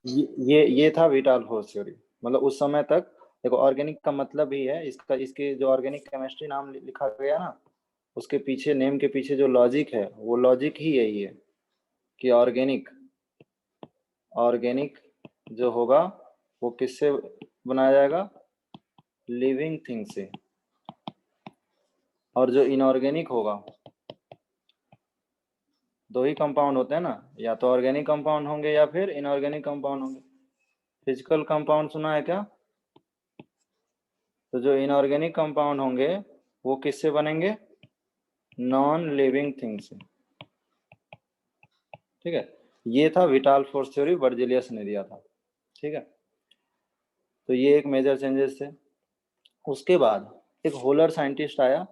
ये था vital force theory. मतलब उस समय तक देखो, ऑर्गेनिक का मतलब ही है इसका, इसके जो ऑर्गेनिक केमिस्ट्री नाम लिखा गया ना, उसके पीछे, नेम के पीछे जो लॉजिक है वो लॉजिक ही यही है कि ऑर्गेनिक, ऑर्गेनिक जो होगा वो किससे बनाया जाएगा, लिविंग थिंग से। और जो इनऑर्गेनिक होगा, दो ही कंपाउंड होते हैं ना, या तो ऑर्गेनिक कंपाउंड होंगे या फिर इनऑर्गेनिक कंपाउंड होंगे। फिजिकल कंपाउंड सुना है क्या? तो जो इनऑर्गेनिक कंपाउंड होंगे वो किससे बनेंगे, नॉन लिविंग थिंग से। ठीक है, ये था विटाल फोर्स थ्योरी, बर्जेलियस ने दिया था। ठीक है, तो ये एक मेजर चेंजेस थे। उसके बाद एक होलर साइंटिस्ट आया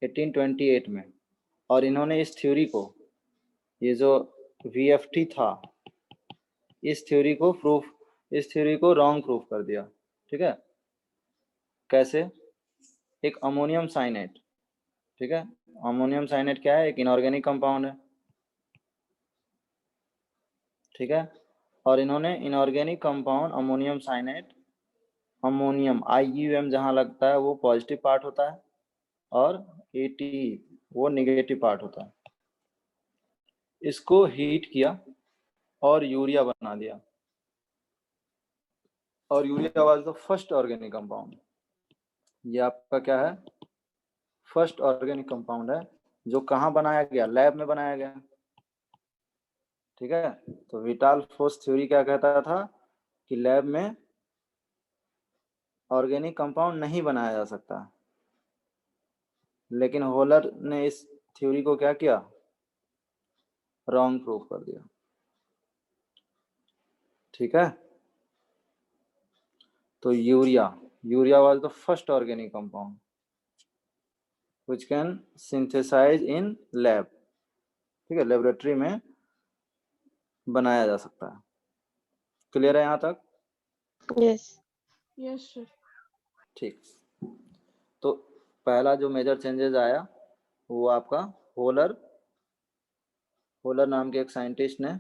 1828 में, और इन्होंने इस थ्योरी को, ये जो वीएफटी था, इस थ्योरी को प्रूफ, इस थ्योरी को रॉन्ग प्रूफ कर दिया। ठीक है, कैसे? एक अमोनियम साइनेट, ठीक है, अमोनियम साइनेट क्या है, एक इनऑर्गेनिक कंपाउंड है। ठीक है, और इन्होंने inorganic compound ammonium cyanate, ammonium IUM जहाँ लगता है वो पॉजिटिव पार्ट होता है, और ATE वो निगेटिव पार्ट होता है। इसको हीट किया और यूरिया बना दिया, और urea was the first organic compound. ये आपका क्या है, फर्स्ट ऑर्गेनिक कंपाउंड है, जो कहाँ बनाया गया, लैब में बनाया गया। ठीक है, तो विटाल फोर्स थ्योरी क्या कहता था कि लैब में ऑर्गेनिक कंपाउंड नहीं बनाया जा सकता, लेकिन होलर ने इस थ्योरी को क्या किया, रॉन्ग प्रूफ कर दिया। ठीक है, तो urea was the first organic compound which can synthesize in lab. ठीक है, लेबोरेटरी में बनाया जा सकता है। क्लियर है यहाँ तक? Yes yes sir. ठीक, तो पहला जो मेजर चेंजेस आया वो आपका होलर, होलर नाम के एक साइंटिस्ट ने।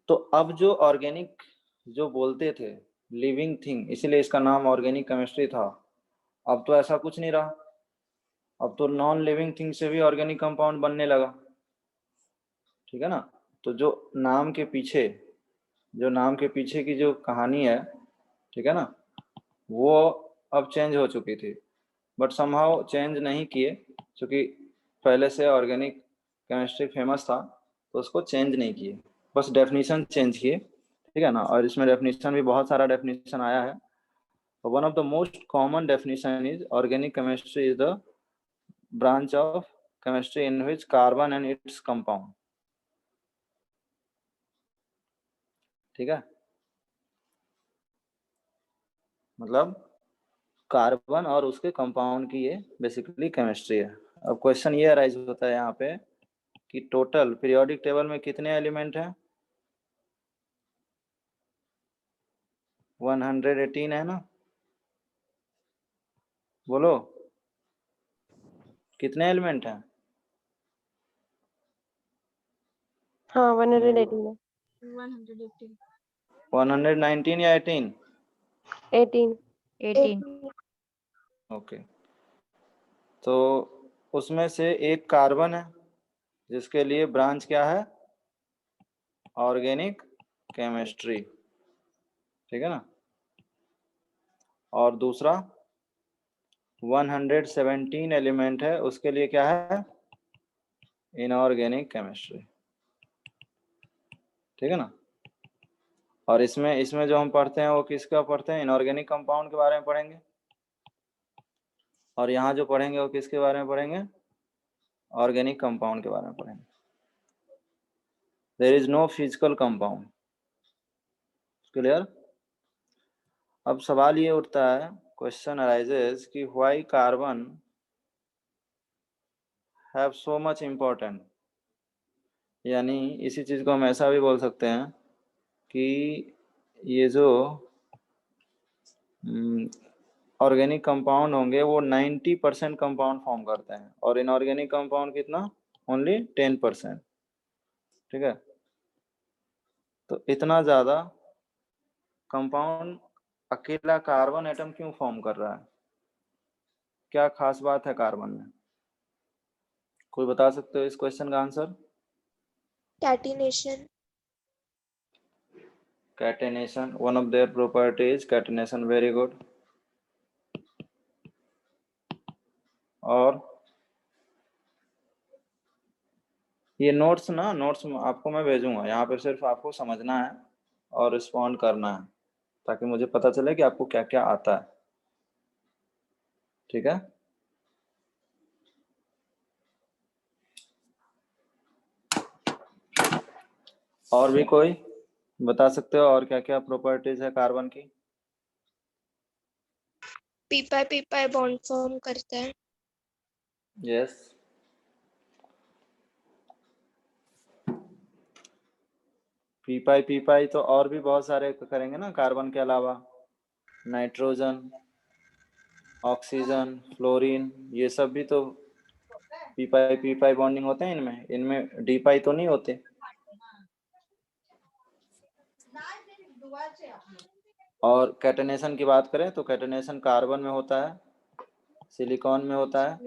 तो अब जो ऑर्गेनिक जो बोलते थे लिविंग थिंग, इसलिए इसका नाम ऑर्गेनिक केमिस्ट्री था, अब तो ऐसा कुछ नहीं रहा। अब तो नॉन लिविंग थिंग से भी ऑर्गेनिक कंपाउंड बनने लगा। ठीक है ना, तो जो नाम के पीछे, जो नाम के पीछे की जो कहानी है, ठीक है ना, वो अब चेंज हो चुकी थी, बट समहाउ चेंज नहीं किए, क्योंकि पहले से ऑर्गेनिक केमिस्ट्री फेमस था, तो उसको चेंज नहीं किए, बस डेफिनेशन चेंज किए। ठीक है ना, और इसमें डेफिनेशन भी बहुत सारा डेफिनेशन आया है। One of the most common definition is organic chemistry is the branch of chemistry in which carbon and its compound. ठीक है, मतलब कार्बन और उसके कंपाउंड की ये बेसिकली केमिस्ट्री है। अब क्वेश्चन ये अराइज होता है यहाँ पे कि टोटल पीरियोडिक टेबल में कितने एलिमेंट हैं, 118 है ना, बोलो कितने एलिमेंट हैं? हाँ 118 है। 118। 119 या 18? 18 18। ओके, तो उसमें से एक कार्बन है, जिसके लिए ब्रांच क्या है, ऑर्गेनिक केमिस्ट्री। ठीक है ना, और दूसरा 117 एलिमेंट है, उसके लिए क्या है, इनऑर्गेनिक केमिस्ट्री। ठीक है ना, और इसमें इसमें जो हम पढ़ते हैं वो किसका पढ़ते हैं, इनऑर्गेनिक कंपाउंड के बारे में पढ़ेंगे, और यहाँ जो पढ़ेंगे वो किसके बारे में पढ़ेंगे, ऑर्गेनिक कंपाउंड के बारे में पढ़ेंगे। There is no physical compound. Clear? अब सवाल ये उठता है, क्वेश्चन अराइजेस कि why carbon have so much important, यानी इसी चीज को हम ऐसा भी बोल सकते हैं कि ये जो ऑर्गेनिक कंपाउंड होंगे वो 90% कंपाउंड फॉर्म करते हैं, और इनऑर्गेनिक कंपाउंड कितना, ओनली 10%। ठीक है, तो इतना ज्यादा कंपाउंड अकेला कार्बन एटम क्यों फॉर्म कर रहा है? क्या खास बात है कार्बन में? कोई बता सकते हो इस क्वेश्चन का answer? Catenation. Catenation, one of their property is catenation. Very good. और ये नोट्स आपको मैं भेजूंगा, यहाँ पे सिर्फ आपको समझना है और रिस्पॉन्ड करना है, ताकि मुझे पता चले कि आपको क्या क्या आता है। ठीक है, और भी कोई बता सकते हो और क्या क्या प्रॉपर्टीज है कार्बन की? पी बॉन्ड फॉर्म करता है। यस, पी पाई तो और भी बहुत सारे करेंगे ना कार्बन के अलावा, नाइट्रोजन, ऑक्सीजन, फ्लोरीन, ये सब भी तो पी पाई बॉन्डिंग होते हैं इनमें। इनमें डी पाई तो नहीं होते। और कैटेनेशन की बात करें तो कैटेनेशन कार्बन में होता है, सिलिकॉन में होता है,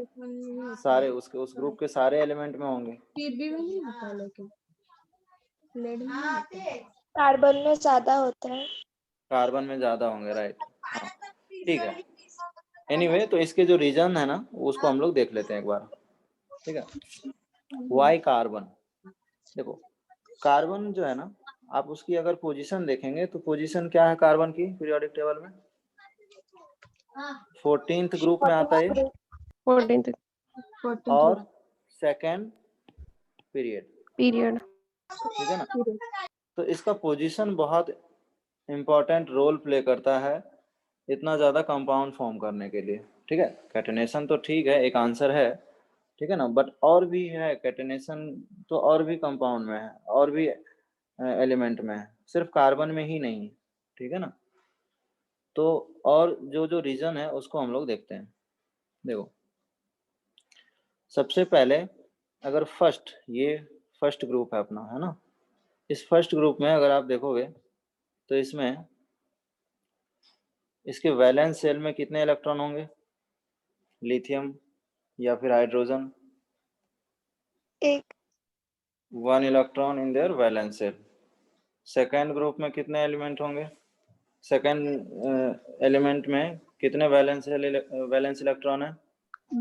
सारे उस ग्रुप के सारे एलिमेंट में होंगे। पीबी में नहीं होता, लेकिन लेड में नहीं होता। कार्बन में ज्यादा होता है। कार्बन में ज्यादा होंगे, राइट। हाँ, ठीक है। एनीवे, तो इसके जो रीजन है ना उसको हम लोग देख लेते हैं एक बार। ठीक है, वाई कार्बन। देखो, कार्बन जो है ना, आप उसकी अगर पोजीशन देखेंगे तो पोजीशन क्या है कार्बन की पीरियोडिक टेबल में? 14th ग्रुप में आता है 14th और सेकेंड पीरियड। period. ठीक है ना, तो इसका पोजीशन बहुत इम्पोर्टेंट रोल प्ले करता है इतना ज्यादा कंपाउंड फॉर्म करने के लिए। ठीक है, कैटेनेशन तो ठीक है, एक आंसर है, ठीक है ना, बट और भी है कैटेनेशन, तो और भी कंपाउंड में है, और भी एलिमेंट में है, सिर्फ कार्बन में ही नहीं। ठीक है ना, तो और जो रीजन है उसको हम लोग देखते हैं। देखो, सबसे पहले अगर ये फर्स्ट ग्रुप है अपना, है ना, इस फर्स्ट ग्रुप में अगर आप देखोगे तो इसमें इसके वैलेंस शेल में कितने इलेक्ट्रॉन होंगे? लिथियम या फिर हाइड्रोजन? एक। 1 electron in their valence shell. Second group में कितने एलिमेंट होंगे? सेकेंड एलिमेंट में कितने वैलेंस इलेक्ट्रॉन है?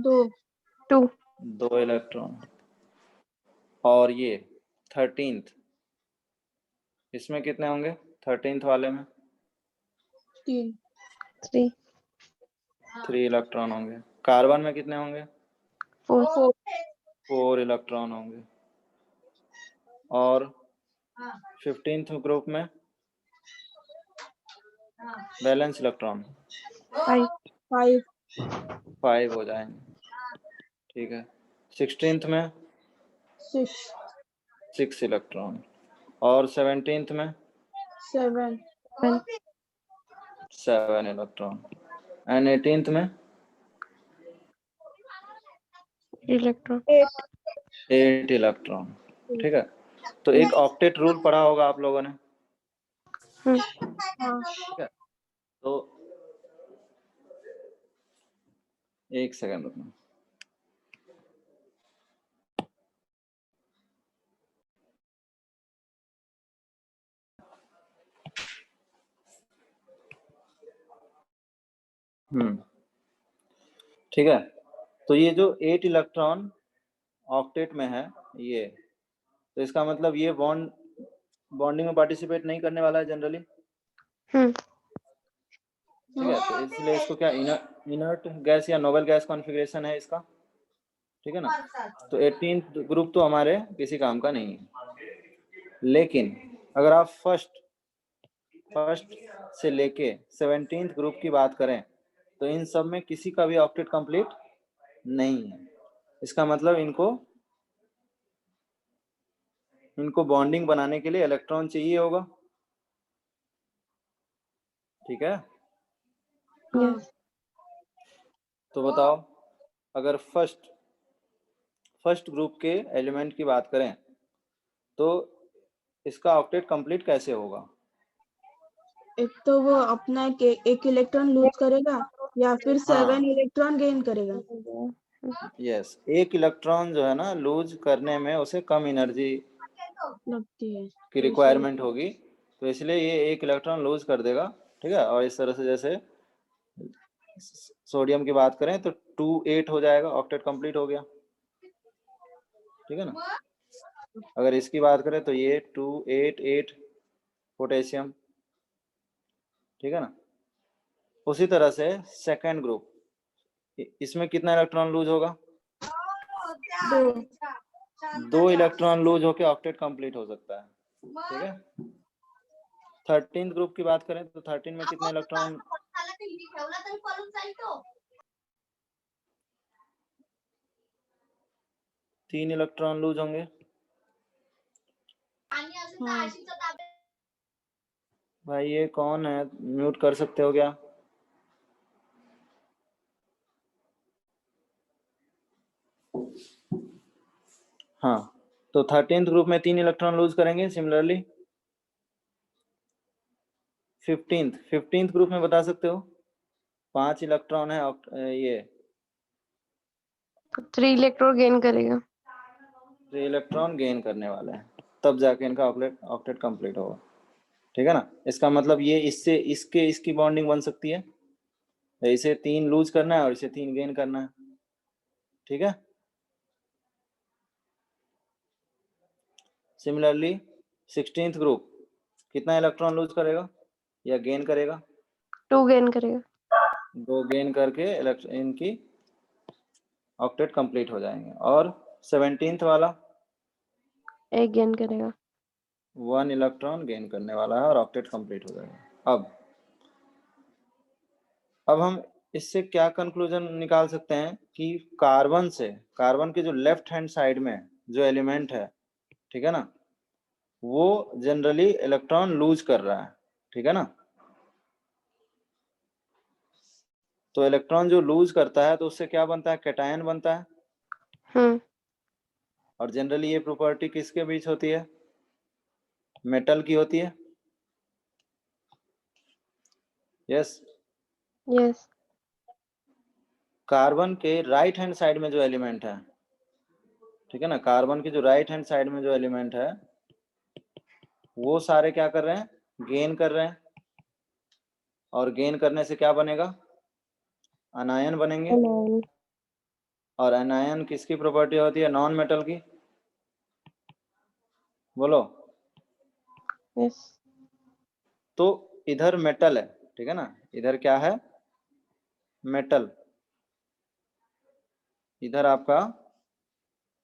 2 2 इलेक्ट्रॉन। और ये 13th, इसमें कितने होंगे 13th वाले में? 3 3 3 इलेक्ट्रॉन होंगे। कार्बन में कितने होंगे? 4 4 इलेक्ट्रॉन होंगे। और 15th ग्रुप में वैलेंस इलेक्ट्रॉन 5 5 हो जाएंगे। ठीक है, 16th में 6 इलेक्ट्रॉन। और 17th में 7 7 इलेक्ट्रॉन। एंड 18th में electron. 8 इलेक्ट्रॉन। ठीक है, तो एक ऑक्टेट रूल पढ़ा होगा आप लोगों ने। ठीक है, तो एक सेकंड रुकना। ठीक है, तो ये जो 8 इलेक्ट्रॉन ऑक्टेट में है ये, तो इसका मतलब ये बॉन्डिंग में पार्टिसिपेट नहीं करने वाला है जनरली। ठीक है, तो इसलिए इसको क्या इनर्ट गैस या नोबल गैस कॉन्फ़िगरेशन है इसका। ठीक है ना, तो 18th ग्रुप तो हमारे किसी काम का नहीं है। लेकिन अगर आप फर्स्ट से लेके 17th ग्रुप की बात करें तो इन सब में किसी का भी ऑक्टेट कंप्लीट नहीं है। इसका मतलब इनको बॉन्डिंग बनाने के लिए इलेक्ट्रॉन चाहिए होगा। ठीक है, Yes. तो बताओ, अगर फर्स्ट ग्रुप के एलिमेंट की बात करें तो इसका ऑक्टेट कंप्लीट कैसे होगा? एक तो वो अपना एक इलेक्ट्रॉन लूज करेगा या फिर हाँ 7 इलेक्ट्रॉन गेन करेगा। यस, एक इलेक्ट्रॉन जो है ना लूज करने में उसे कम एनर्जी लगती है की तो रिक्वायरमेंट होगी, तो इसलिए ये एक इलेक्ट्रॉन लूज कर देगा। ठीक है, और इस तरह से जैसे सोडियम की बात करें तो 2 8 हो जाएगा, ऑक्टेट कंप्लीट हो गया। ठीक है ना। अगर इसकी बात करें तो ये 2 8 8 पोटेशियम। ठीक है ना। उसी तरह से सेकेंड ग्रुप, इसमें कितना इलेक्ट्रॉन लूज होगा? 2 इलेक्ट्रॉन लूज होकर ऑक्टेट कंप्लीट हो सकता है। ठीक है। 13th ग्रुप की बात करें तो 13 में कितने इलेक्ट्रॉन? 3 इलेक्ट्रॉन लूज होंगे। हाँ। भाई ये कौन है, म्यूट कर सकते हो क्या? हाँ, तो 13th ग्रुप में 3 इलेक्ट्रॉन लूज करेंगे। सिमिलरली 15th ग्रुप में बता सकते हो 5 इलेक्ट्रॉन है ये 3 इलेक्ट्रॉन गेन करेगा। 3 इलेक्ट्रॉन गेन करने वाले हैं, तब जाके इनका ऑक्टेट कंप्लीट होगा। ठीक है ना। इसका मतलब ये इससे इसकी बॉन्डिंग बन सकती है, इसे 3 लूज करना है और इसे 3 गेन करना है। ठीक है। सिमिलरली 16th ग्रुप कितना इलेक्ट्रॉन लूज करेगा या गेन करेगा? 2 गेन करेगा। 2 गेन करके इनकी ऑक्टेट कंप्लीट हो जाएंगे। और 17th वाला 1 गेन करेगा। 1 इलेक्ट्रॉन गेन करने वाला है और ऑक्टेट कंप्लीट हो जाएगा। अब हम इससे क्या कंक्लूजन निकाल सकते हैं कि कार्बन के जो लेफ्ट हैंड साइड में जो एलिमेंट है, ठीक है ना, वो जनरली इलेक्ट्रॉन लूज कर रहा है। ठीक है ना। तो इलेक्ट्रॉन जो लूज करता है तो उससे क्या बनता है? कैटायन बनता है। हम्म। और जनरली ये प्रॉपर्टी किसके बीच होती है? मेटल की होती है। यस। यस। कार्बन के राइट हैंड साइड में जो एलिमेंट है, ठीक है ना, कार्बन के जो राइट हैंड साइड में जो एलिमेंट है वो सारे क्या कर रहे हैं? गेन कर रहे हैं। और गेन करने से क्या बनेगा? अनायन बनेंगे। एनायन। और अनायन किसकी प्रॉपर्टी होती है? नॉन मेटल की। बोलो। यस। तो इधर मेटल है, ठीक है ना, इधर क्या है? मेटल। इधर आपका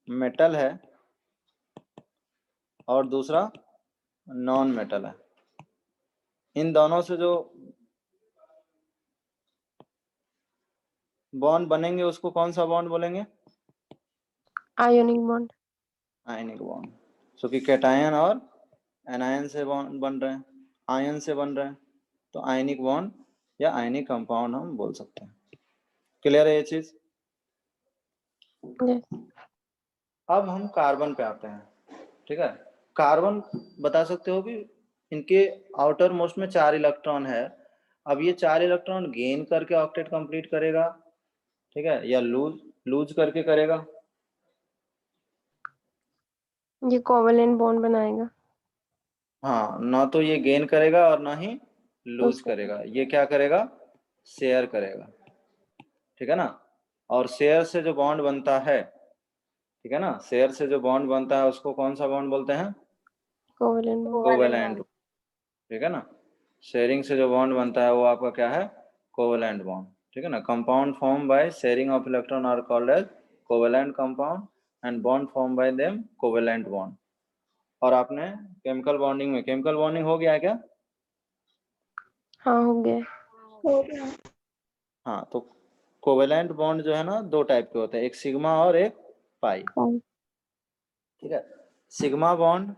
मेटल है और दूसरा नॉन मेटल है। इन दोनों से जो बॉन्ड बनेंगे उसको कौन सा बॉन्ड बोलेंगे? Ionic bond. Ionic bond. So कि कैटायन और एनायन से बॉन्ड बन रहे हैं, आयन से बन रहे हैं, तो आयनिक बॉन्ड या आयनिक कंपाउंड हम बोल सकते हैं। क्लियर है ये चीज? यस। अब हम कार्बन पे आते हैं। ठीक है। कार्बन बता सकते हो कि इनके आउटर मोस्ट में 4 इलेक्ट्रॉन है। अब ये 4 इलेक्ट्रॉन गेन करके ऑक्टेट कंप्लीट करेगा, ठीक है, या लूज लूज करके करेगा? ये कोवेलेंट बॉन्ड बनाएगा। हाँ, ना तो ये गेन करेगा और ना ही लूज उसका करेगा। ये क्या करेगा? शेयर करेगा। ठीक है ना। और शेयर से जो बॉन्ड बनता है, ठीक है ना, शेयर से जो बॉन्ड बनता है उसको कौन सा बॉन्ड बोलते हैं? Covalent bond. कोवेलेंट। ठीक है ना। शेयरिंग से जो बॉन्ड बनता है वो आपका क्या है? Covalent bond. ठीक है ना। Compound form by sharing of electron are called as covalent compound and bond form by them covalent bond. और आपने केमिकल बॉन्डिंग में, केमिकल बॉन्डिंग हो गया है क्या? हाँ हो गया। हो गया। हाँ, तो कोवेलेंट बॉन्ड जो है ना 2 टाइप के होते हैं, एक सिग्मा और एक पाई। हाँ। ठीक है। सिग्मा बॉन्ड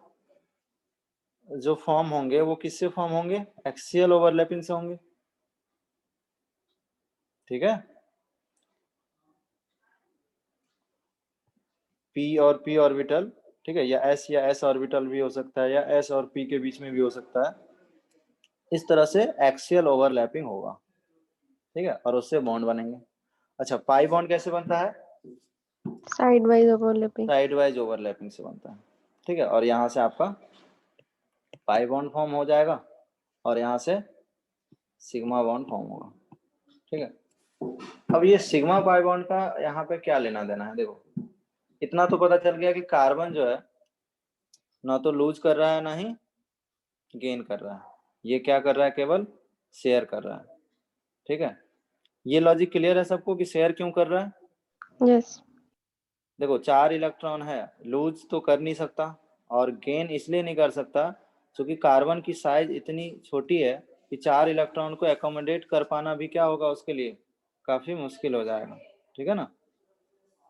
जो फॉर्म होंगे वो किससे फॉर्म होंगे? एक्सियल ओवरलैपिंग से होंगे। ठीक है। पी और पी ऑर्बिटल ठीक है, या एस ऑर्बिटल भी हो सकता है, या एस और पी के बीच में भी हो सकता है। इस तरह से एक्सियल ओवरलैपिंग होगा, ठीक है, और उससे बॉन्ड बनेंगे। अच्छा, पाई बॉन्ड कैसे बनता है? Side wise overlapping. Side wise overlapping से बनता है, ठीक है, और यहाँ से आपका पाई बॉन्ड फॉर्म हो जाएगा और यहाँ से सिग्मा बॉन्ड फॉर्म होगा, ठीक है। अब ये सिग्मा पाई बॉन्ड का यहाँ पे क्या लेना देना है? देखो, इतना तो पता चल गया कि कार्बन जो है ना तो लूज कर रहा है ना ही गेन कर रहा है, ये क्या कर रहा है? केवल शेयर कर रहा है, ठीक है। ये लॉजिक क्लियर है सबको कि शेयर क्यों कर रहा है? यस। देखो, 4 इलेक्ट्रॉन है, लूज तो कर नहीं सकता और गेन इसलिए नहीं कर सकता क्योंकि कार्बन की साइज इतनी छोटी है कि 4 इलेक्ट्रॉन को एकोमोडेट कर पाना भी क्या होगा उसके लिए? काफी मुश्किल हो जाएगा, ठीक है ना।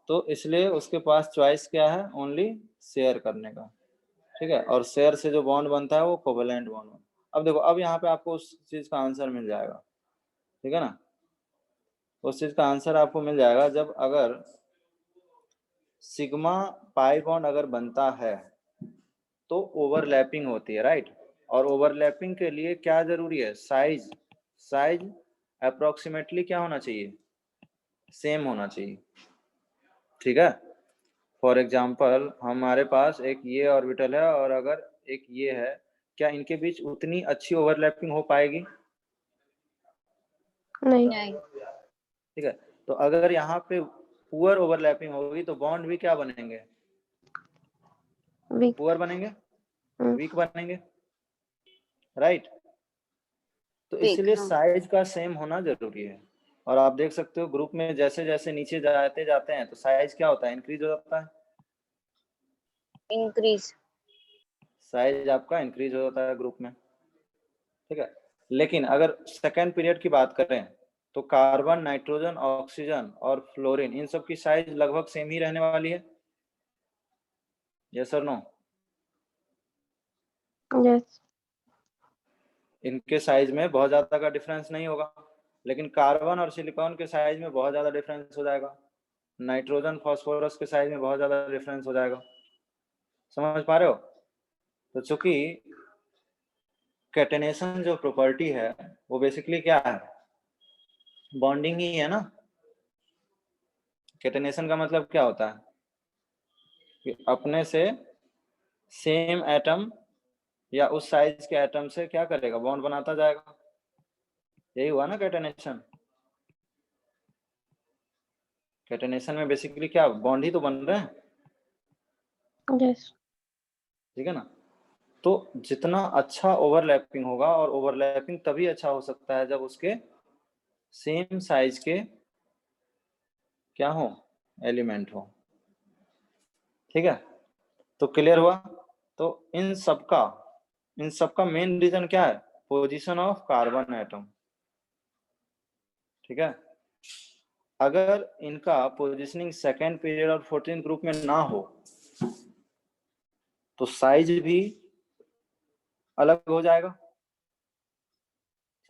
तो इसलिए उसके पास चॉइस क्या है? ओनली शेयर करने का, ठीक है, और शेयर से जो बॉन्ड बनता है वो कोवेलेंट बॉन्ड। अब देखो, अब यहाँ पे आपको उस चीज का आंसर मिल जाएगा, ठीक है ना। उस चीज का आंसर आपको मिल जाएगा जब अगर सिग्मा पाई बॉन्ड अगर बनता है तो ओवरलैपिंग होती है, राइट। और ओवरलैपिंग के लिए क्या जरूरी है? साइज। साइज अप्रोक्सीमेटली क्या होना चाहिए? सेम होना चाहिए, ठीक है। फॉर एग्जाम्पल, हमारे पास एक ये ऑर्बिटल है और अगर एक ये है, क्या इनके बीच उतनी अच्छी ओवरलैपिंग हो पाएगी? नहीं। ठीक है, तो अगर यहाँ पे पुअर ओवरलैपिंग होगी तो बॉन्ड भी क्या बनेंगे? वीक। पुअर बनेंगे, वीक बनेंगे, राइट। तो इसलिए साइज का सेम होना जरूरी है। और आप देख सकते हो ग्रुप में जैसे जैसे नीचे जाते जाते हैं तो साइज क्या होता है? इंक्रीज हो जाता है, इंक्रीज। साइज आपका इंक्रीज हो जाता है ग्रुप में, ठीक है। लेकिन अगर सेकेंड पीरियड की बात करें तो कार्बन, नाइट्रोजन, ऑक्सीजन और फ्लोरीन, इन सब की साइज लगभग सेम ही रहने वाली है, यस और नो? यस। इनके साइज में बहुत ज्यादा का डिफरेंस नहीं होगा, लेकिन कार्बन और सिलिकॉन के साइज में बहुत ज्यादा डिफरेंस हो जाएगा, नाइट्रोजन फास्फोरस के साइज में बहुत ज्यादा डिफरेंस हो जाएगा। समझ पा रहे हो? तो चूंकि कैटेनेशन जो प्रॉपर्टी है वो बेसिकली क्या है? बॉन्डिंग ही है ना। कैटेनेशन का मतलब क्या होता है? कि अपने से सेम एटम या उस साइज के एटम से क्या करेगा? बॉन्ड बनाता जाएगा, यही हुआ ना कैटेनेशन। कैटेनेशन में बेसिकली क्या बॉन्ड ही तो बन रहे हैं, यस। ठीक है ना। तो जितना अच्छा ओवरलैपिंग होगा, और ओवरलैपिंग तभी अच्छा हो सकता है जब उसके सेम साइज के क्या हो? एलिमेंट हो, ठीक है। तो क्लियर हुआ? तो इन सबका मेन रीजन क्या है? पोजीशन ऑफ कार्बन एटम, ठीक है। अगर इनका पोजीशनिंग सेकेंड पीरियड और 14th ग्रुप में ना हो तो साइज भी अलग हो जाएगा,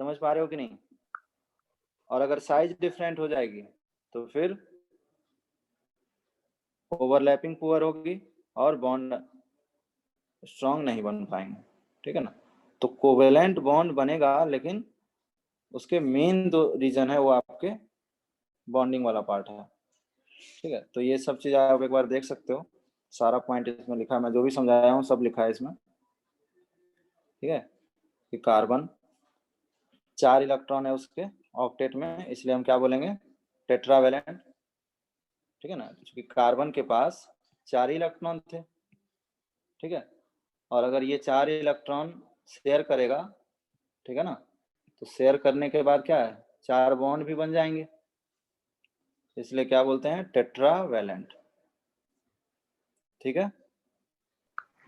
समझ पा रहे हो कि नहीं? और अगर साइज डिफरेंट हो जाएगी तो फिर ओवरलैपिंग पुअर होगी और बॉन्ड स्ट्रॉन्ग नहीं बन पाएंगे, ठीक है ना। तो कोवेलेंट बॉन्ड बनेगा, लेकिन उसके मेन दो रीजन है वो आपके बॉन्डिंग वाला पार्ट है, ठीक है। तो ये सब चीज आप एक बार देख सकते हो, सारा पॉइंट इसमें लिखा है, मैं जो भी समझाया हूँ सब लिखा है इसमें, ठीक है। कि कार्बन 4 इलेक्ट्रॉन है उसके ऑक्टेट में, इसलिए हम क्या बोलेंगे? टेट्रावेलेंट, ठीक है ना। क्योंकि कार्बन के पास 4 इलेक्ट्रॉन थे, ठीक है। और अगर ये 4 इलेक्ट्रॉन शेयर करेगा, ठीक है ना, तो शेयर करने के बाद क्या है? 4 बॉन्ड भी बन जाएंगे, इसलिए क्या बोलते हैं? टेट्रावेलेंट, ठीक है।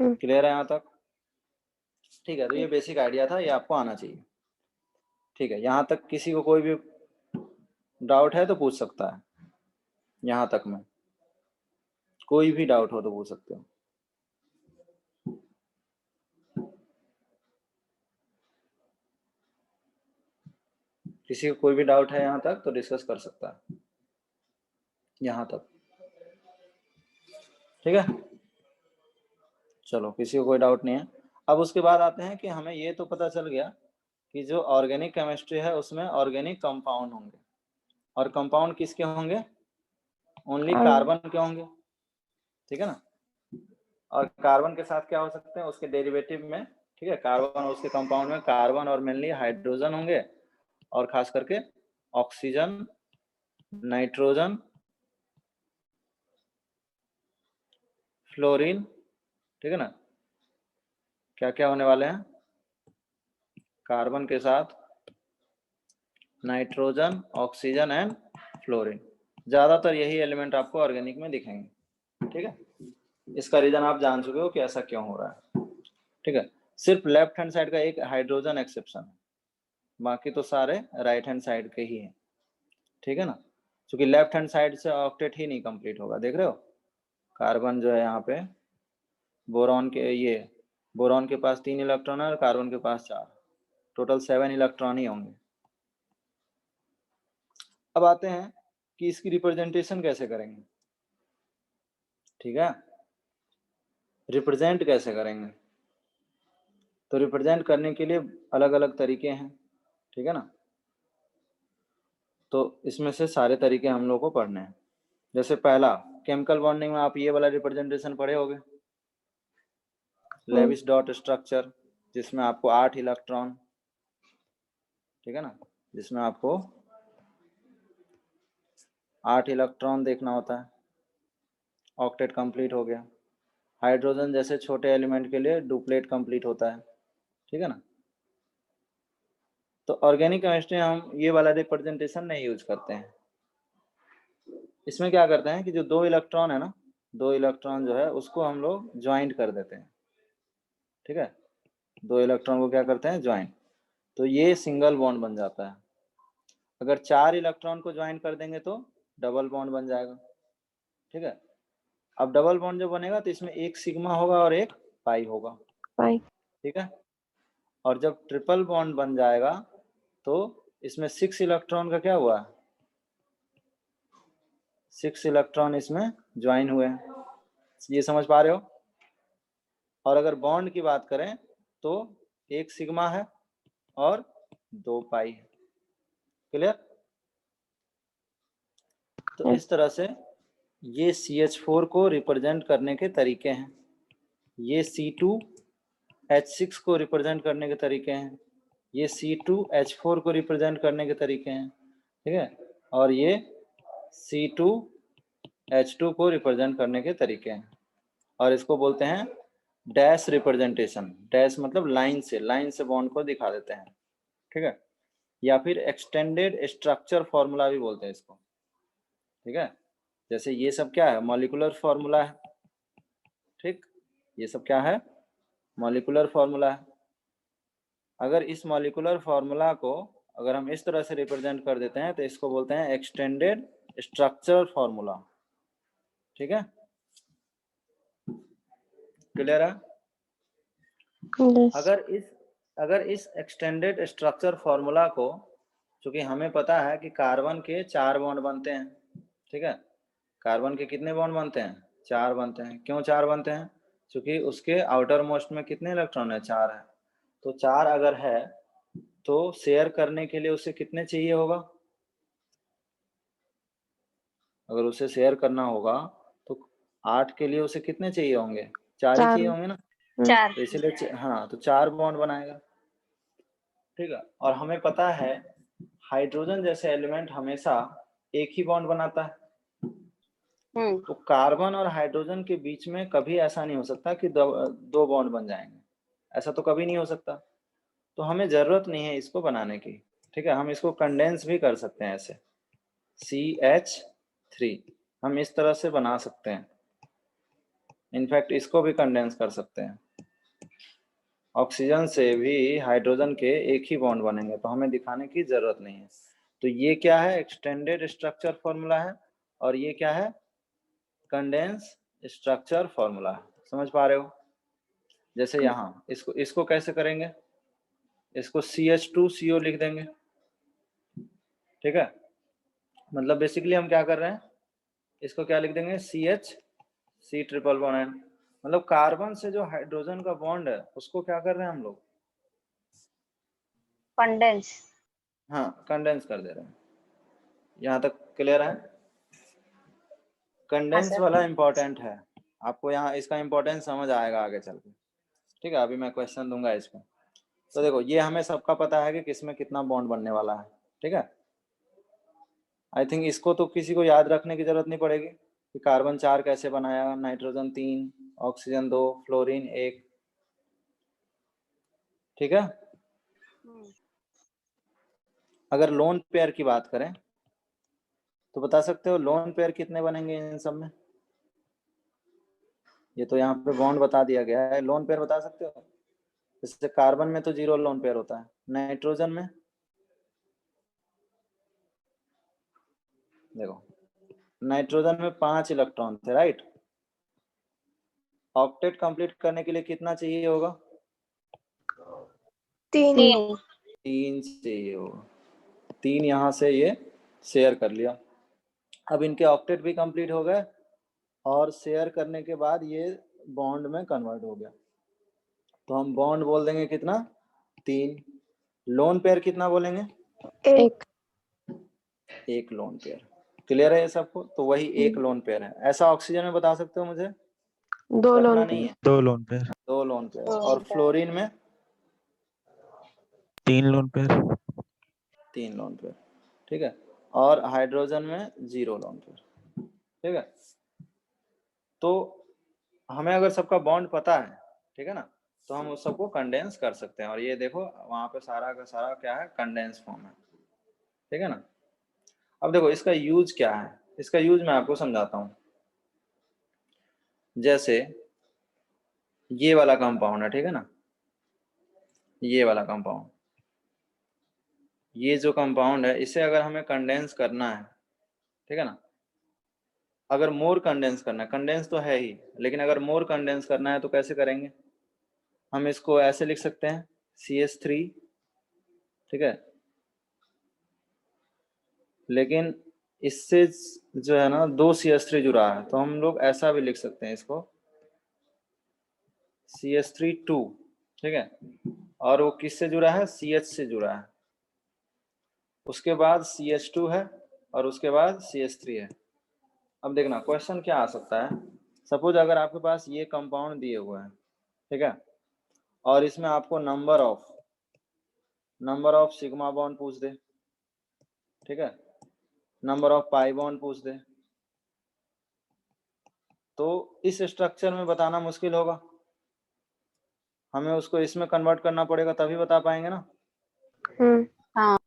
क्लियर है यहाँ तक? ठीक है, तो ये बेसिक आइडिया था, ये आपको आना चाहिए, ठीक है। यहाँ तक किसी को कोई भी डाउट है तो पूछ सकता है, यहाँ तक में कोई भी डाउट हो तो पूछ सकते हो। किसी को कोई भी डाउट है यहाँ तक तो डिस्कस कर सकता है, यहाँ तक, ठीक है। चलो किसी को कोई डाउट नहीं है। अब उसके बाद आते हैं कि हमें ये तो पता चल गया कि जो ऑर्गेनिक केमिस्ट्री है उसमें ऑर्गेनिक कंपाउंड होंगे, और कंपाउंड किसके होंगे? ओनली कार्बन के होंगे, ठीक है ना। और कार्बन के साथ क्या हो सकते हैं? उसके डेरिवेटिव में, ठीक है, कार्बन और उसके कंपाउंड में कार्बन और मेनली हाइड्रोजन होंगे, और खास करके ऑक्सीजन, नाइट्रोजन, फ्लोरीन, ठीक है ना। क्या क्या होने वाले हैं? कार्बन के साथ नाइट्रोजन, ऑक्सीजन एंड फ्लोरीन। ज्यादातर यही एलिमेंट आपको ऑर्गेनिक में दिखेंगे, ठीक है। इसका रीजन आप जान चुके हो कि ऐसा क्यों हो रहा है, ठीक है। सिर्फ लेफ्ट हैंड साइड का एक हाइड्रोजन एक्सेप्शन है, बाकी तो सारे राइट हैंड साइड के ही हैं, ठीक है ना। क्योंकि लेफ्ट हैंड साइड से ऑक्टेट ही नहीं कंप्लीट होगा। देख रहे हो, कार्बन जो है यहाँ पे बोरॉन के, ये बोरॉन के पास 3 इलेक्ट्रॉन है और कार्बन के पास 4, टोटल 7 इलेक्ट्रॉन ही होंगे। अब आते हैं कि इसकी रिप्रेजेंटेशन कैसे करेंगे, ठीक है। रिप्रेजेंट कैसे करेंगे? तो रिप्रेजेंट करने के लिए अलग अलग तरीके हैं, ठीक है ना। तो इसमें से सारे तरीके हम लोग को पढ़ने हैं। जैसे पहला, केमिकल बॉन्डिंग में आप ये वाला रिप्रेजेंटेशन पढ़े होगे, लेविस डॉट स्ट्रक्चर, जिसमें आपको 8 इलेक्ट्रॉन, ठीक है ना, जिसमें आपको 8 इलेक्ट्रॉन देखना होता है। ऑक्टेट कंप्लीट हो गया। हाइड्रोजन जैसे छोटे एलिमेंट के लिए डुप्लेट कंप्लीट होता है, ठीक है ना। तो ऑर्गेनिक केमिस्ट्री हम ये वाला रिप्रेजेंटेशन नहीं यूज करते हैं। इसमें क्या करते हैं कि जो 2 इलेक्ट्रॉन है ना, 2 इलेक्ट्रॉन जो है उसको हम लोग ज्वाइंट कर देते हैं, ठीक है। 2 इलेक्ट्रॉन को क्या करते हैं? ज्वाइंट। तो ये सिंगल बॉन्ड बन जाता है। अगर 4 इलेक्ट्रॉन को ज्वाइन कर देंगे तो डबल बॉन्ड बन जाएगा, ठीक है। अब डबल बॉन्ड जो बनेगा तो इसमें एक सिग्मा होगा और एक पाई होगा, पाई, ठीक है। और जब ट्रिपल बॉन्ड बन जाएगा तो इसमें 6 इलेक्ट्रॉन का क्या हुआ? 6 इलेक्ट्रॉन इसमें ज्वाइन हुए। ये समझ पा रहे हो? और अगर बॉन्ड की बात करें तो एक सिग्मा है और 2 पाई है। क्लियर? तो इस तरह से ये CH4 को रिप्रेजेंट करने के तरीके हैं, ये C2H6 को रिप्रेजेंट करने के तरीके हैं, ये C2H4 को रिप्रेजेंट करने के तरीके हैं, ठीक है। और ये C2H2 को रिप्रेजेंट करने के तरीके हैं, और इसको बोलते हैं डैश रिप्रेजेंटेशन। डैश मतलब लाइन से बॉन्ड को दिखा देते हैं, ठीक है। या फिर एक्सटेंडेड स्ट्रक्चर फॉर्मूला भी बोलते हैं इसको, ठीक है। जैसे ये सब क्या है? मॉलिक्यूलर फॉर्मूला है, ठीक। ये सब क्या है? मॉलिक्यूलर फॉर्मूला है। अगर इस मॉलिक्यूलर फॉर्मूला को अगर हम इस तरह से रिप्रेजेंट कर देते हैं तो इसको बोलते हैं एक्सटेंडेड स्ट्रक्चर फॉर्मूला, ठीक है। क्लियर है? yes, अगर इस एक्सटेंडेड स्ट्रक्चर फॉर्मूला को, चूंकि हमें पता है कि कार्बन के 4 बॉन्ड बनते हैं, ठीक है। कार्बन के कितने बॉन्ड बनते हैं? 4 बनते हैं। क्यों 4 बनते हैं? क्योंकि उसके आउटर मोस्ट में कितने इलेक्ट्रॉन है? 4 है। तो 4 अगर है तो शेयर करने के लिए उसे कितने चाहिए होगा? अगर उसे शेयर करना होगा तो 8 के लिए उसे कितने चाहिए होंगे? 4 ही चाहिए होंगे ना। तो इसलिए हाँ, तो 4 बॉन्ड बनाएगा, ठीक है। और हमें पता है हाइड्रोजन जैसे एलिमेंट हमेशा एक ही बॉन्ड बनाता है। तो कार्बन और हाइड्रोजन के बीच में कभी ऐसा नहीं हो सकता कि दो बॉन्ड बन जाएंगे, ऐसा तो कभी नहीं हो सकता। तो हमें जरूरत नहीं है इसको बनाने की, ठीक है। हम इसको कंडेंस भी कर सकते हैं, ऐसे CH3 हम इस तरह से बना सकते हैं। इनफैक्ट इसको भी कंडेंस कर सकते हैं। ऑक्सीजन से भी हाइड्रोजन के एक ही बॉन्ड बनेंगे, तो हमें दिखाने की जरूरत नहीं है। तो ये क्या है? एक्सटेंडेड स्ट्रक्चर फॉर्मूला है, और ये क्या है? कंडेंस स्ट्रक्चर फॉर्मूला है। समझ पा रहे हो? जैसे यहाँ इसको कैसे करेंगे? इसको CH2CO लिख देंगे, ठीक है। मतलब बेसिकली हम क्या कर रहे हैं, इसको क्या लिख देंगे? CH, C triple bond N, मतलब कार्बन से जो हाइड्रोजन का बॉन्ड है उसको क्या कर रहे हैं हम लोग? कंडेंस। हाँ, कंडेंस कर दे रहे हैं। यहाँ तक क्लियर है? Condense sir. वाला इंपॉर्टेंट है, आपको यहाँ इसका इंपॉर्टेंस समझ आएगा आगे चल के। ठीक है, अभी मैं क्वेश्चन दूंगा इसमें। तो देखो, ये हमें सबका पता है कि किसमें कितना बॉन्ड बनने वाला है। ठीक है, आई थिंक इसको तो किसी को याद रखने की जरूरत नहीं पड़ेगी कि कार्बन 4 कैसे बनाया, नाइट्रोजन 3, ऑक्सीजन 2, फ्लोरीन 1। ठीक है, अगर लोन पेयर की बात करें तो बता सकते हो लोन पेयर कितने बनेंगे इन सब में? ये तो यहाँ पे बॉन्ड बता दिया गया है, लोन पेयर बता सकते हो? जैसे कार्बन में तो 0 लोन पेयर होता है, नाइट्रोजन में देखो, नाइट्रोजन में 5 इलेक्ट्रॉन थे, राइट? ऑक्टेट कंप्लीट करने के लिए कितना चाहिए होगा? 3 3 चाहिए होगा। 3 यहाँ से ये शेयर कर लिया। अब इनके ऑक्टेट भी कंप्लीट हो गए और शेयर करने के बाद ये बॉन्ड में कन्वर्ट हो गया, तो हम बॉन्ड बोल देंगे कितना? 3। लोन पेयर कितना बोलेंगे? 1 1 लोन पेयर। क्लियर है ये सबको? तो वही 1 लोन पेयर है। ऐसा ऑक्सीजन में बता सकते हो मुझे? 2 रखना लोन नहीं है, 2 लोन पेयर, 2 लोन पेयर। और फ्लोरीन में 3 लोन पेयर, 3 लोन पेयर। ठीक है, और हाइड्रोजन में 0 लोन पेयर। ठीक है, तो हमें अगर सबका बॉन्ड पता है, ठीक है ना, तो हम उस सबको कंडेंस कर सकते हैं। और ये देखो वहां पे सारा का सारा क्या है? कंडेंस फॉर्म है। ठीक है ना। अब देखो इसका यूज क्या है, इसका यूज मैं आपको समझाता हूँ। जैसे ये वाला कंपाउंड है, ठीक है ना, ये वाला कंपाउंड, ये जो कंपाउंड है इसे अगर हमें कंडेंस करना है, ठीक है ना, अगर मोर कंडेंस करना है, कंडेंस तो है ही, लेकिन अगर मोर कंडेंस करना है तो कैसे करेंगे? हम इसको ऐसे लिख सकते हैं CH3, ठीक है, लेकिन इससे जो है ना 2 CH3 जुड़ा है, तो हम लोग ऐसा भी लिख सकते हैं इसको CH3 2, ठीक है, और वो किससे जुड़ा है? CH से जुड़ा है। उसके बाद CH2 है और उसके बाद CH3 है। अब देखना क्वेश्चन क्या आ सकता है। सपोज अगर आपके पास ये कंपाउंड दिए हुए हैं, ठीक है, और इसमें आपको नंबर ऑफ सिग्मा बॉन्ड पूछ दे, ठीक है, नंबर ऑफ पाई बॉन्ड पूछ दे, तो इस स्ट्रक्चर में बताना मुश्किल होगा, हमें उसको इसमें कन्वर्ट करना पड़ेगा, तभी बता पाएंगे ना। हाँ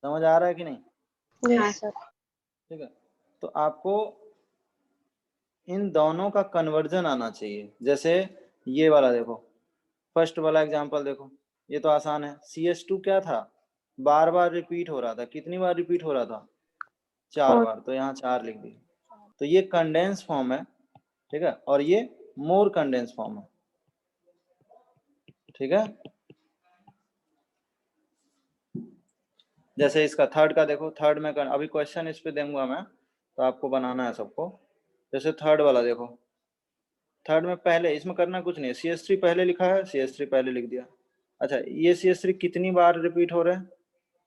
समझ आ रहा है कि नहीं? हाँ यस सर। ठीक है, तो आपको इन दोनों का कन्वर्जन आना चाहिए। जैसे ये वाला देखो, फर्स्ट वाला एग्जांपल देखो, ये तो आसान है। CH2 क्या था? बार बार रिपीट हो रहा था। कितनी बार रिपीट हो रहा था? 4 4 बार, तो यहाँ 4 लिख दी। तो ये कंडेंस फॉर्म है, ठीक है, और ये मोर कंडेंस फॉर्म है। ठीक है, जैसे इसका थर्ड का देखो, थर्ड में अभी क्वेश्चन इस पे दूंगा मैं, तो आपको बनाना है सबको। जैसे थर्ड वाला देखो, थर्ड में पहले इसमें करना कुछ नहीं है, CH3 पहले लिखा है, CH3 पहले लिख दिया। अच्छा, ये CH3 कितनी बार रिपीट हो रहे हैं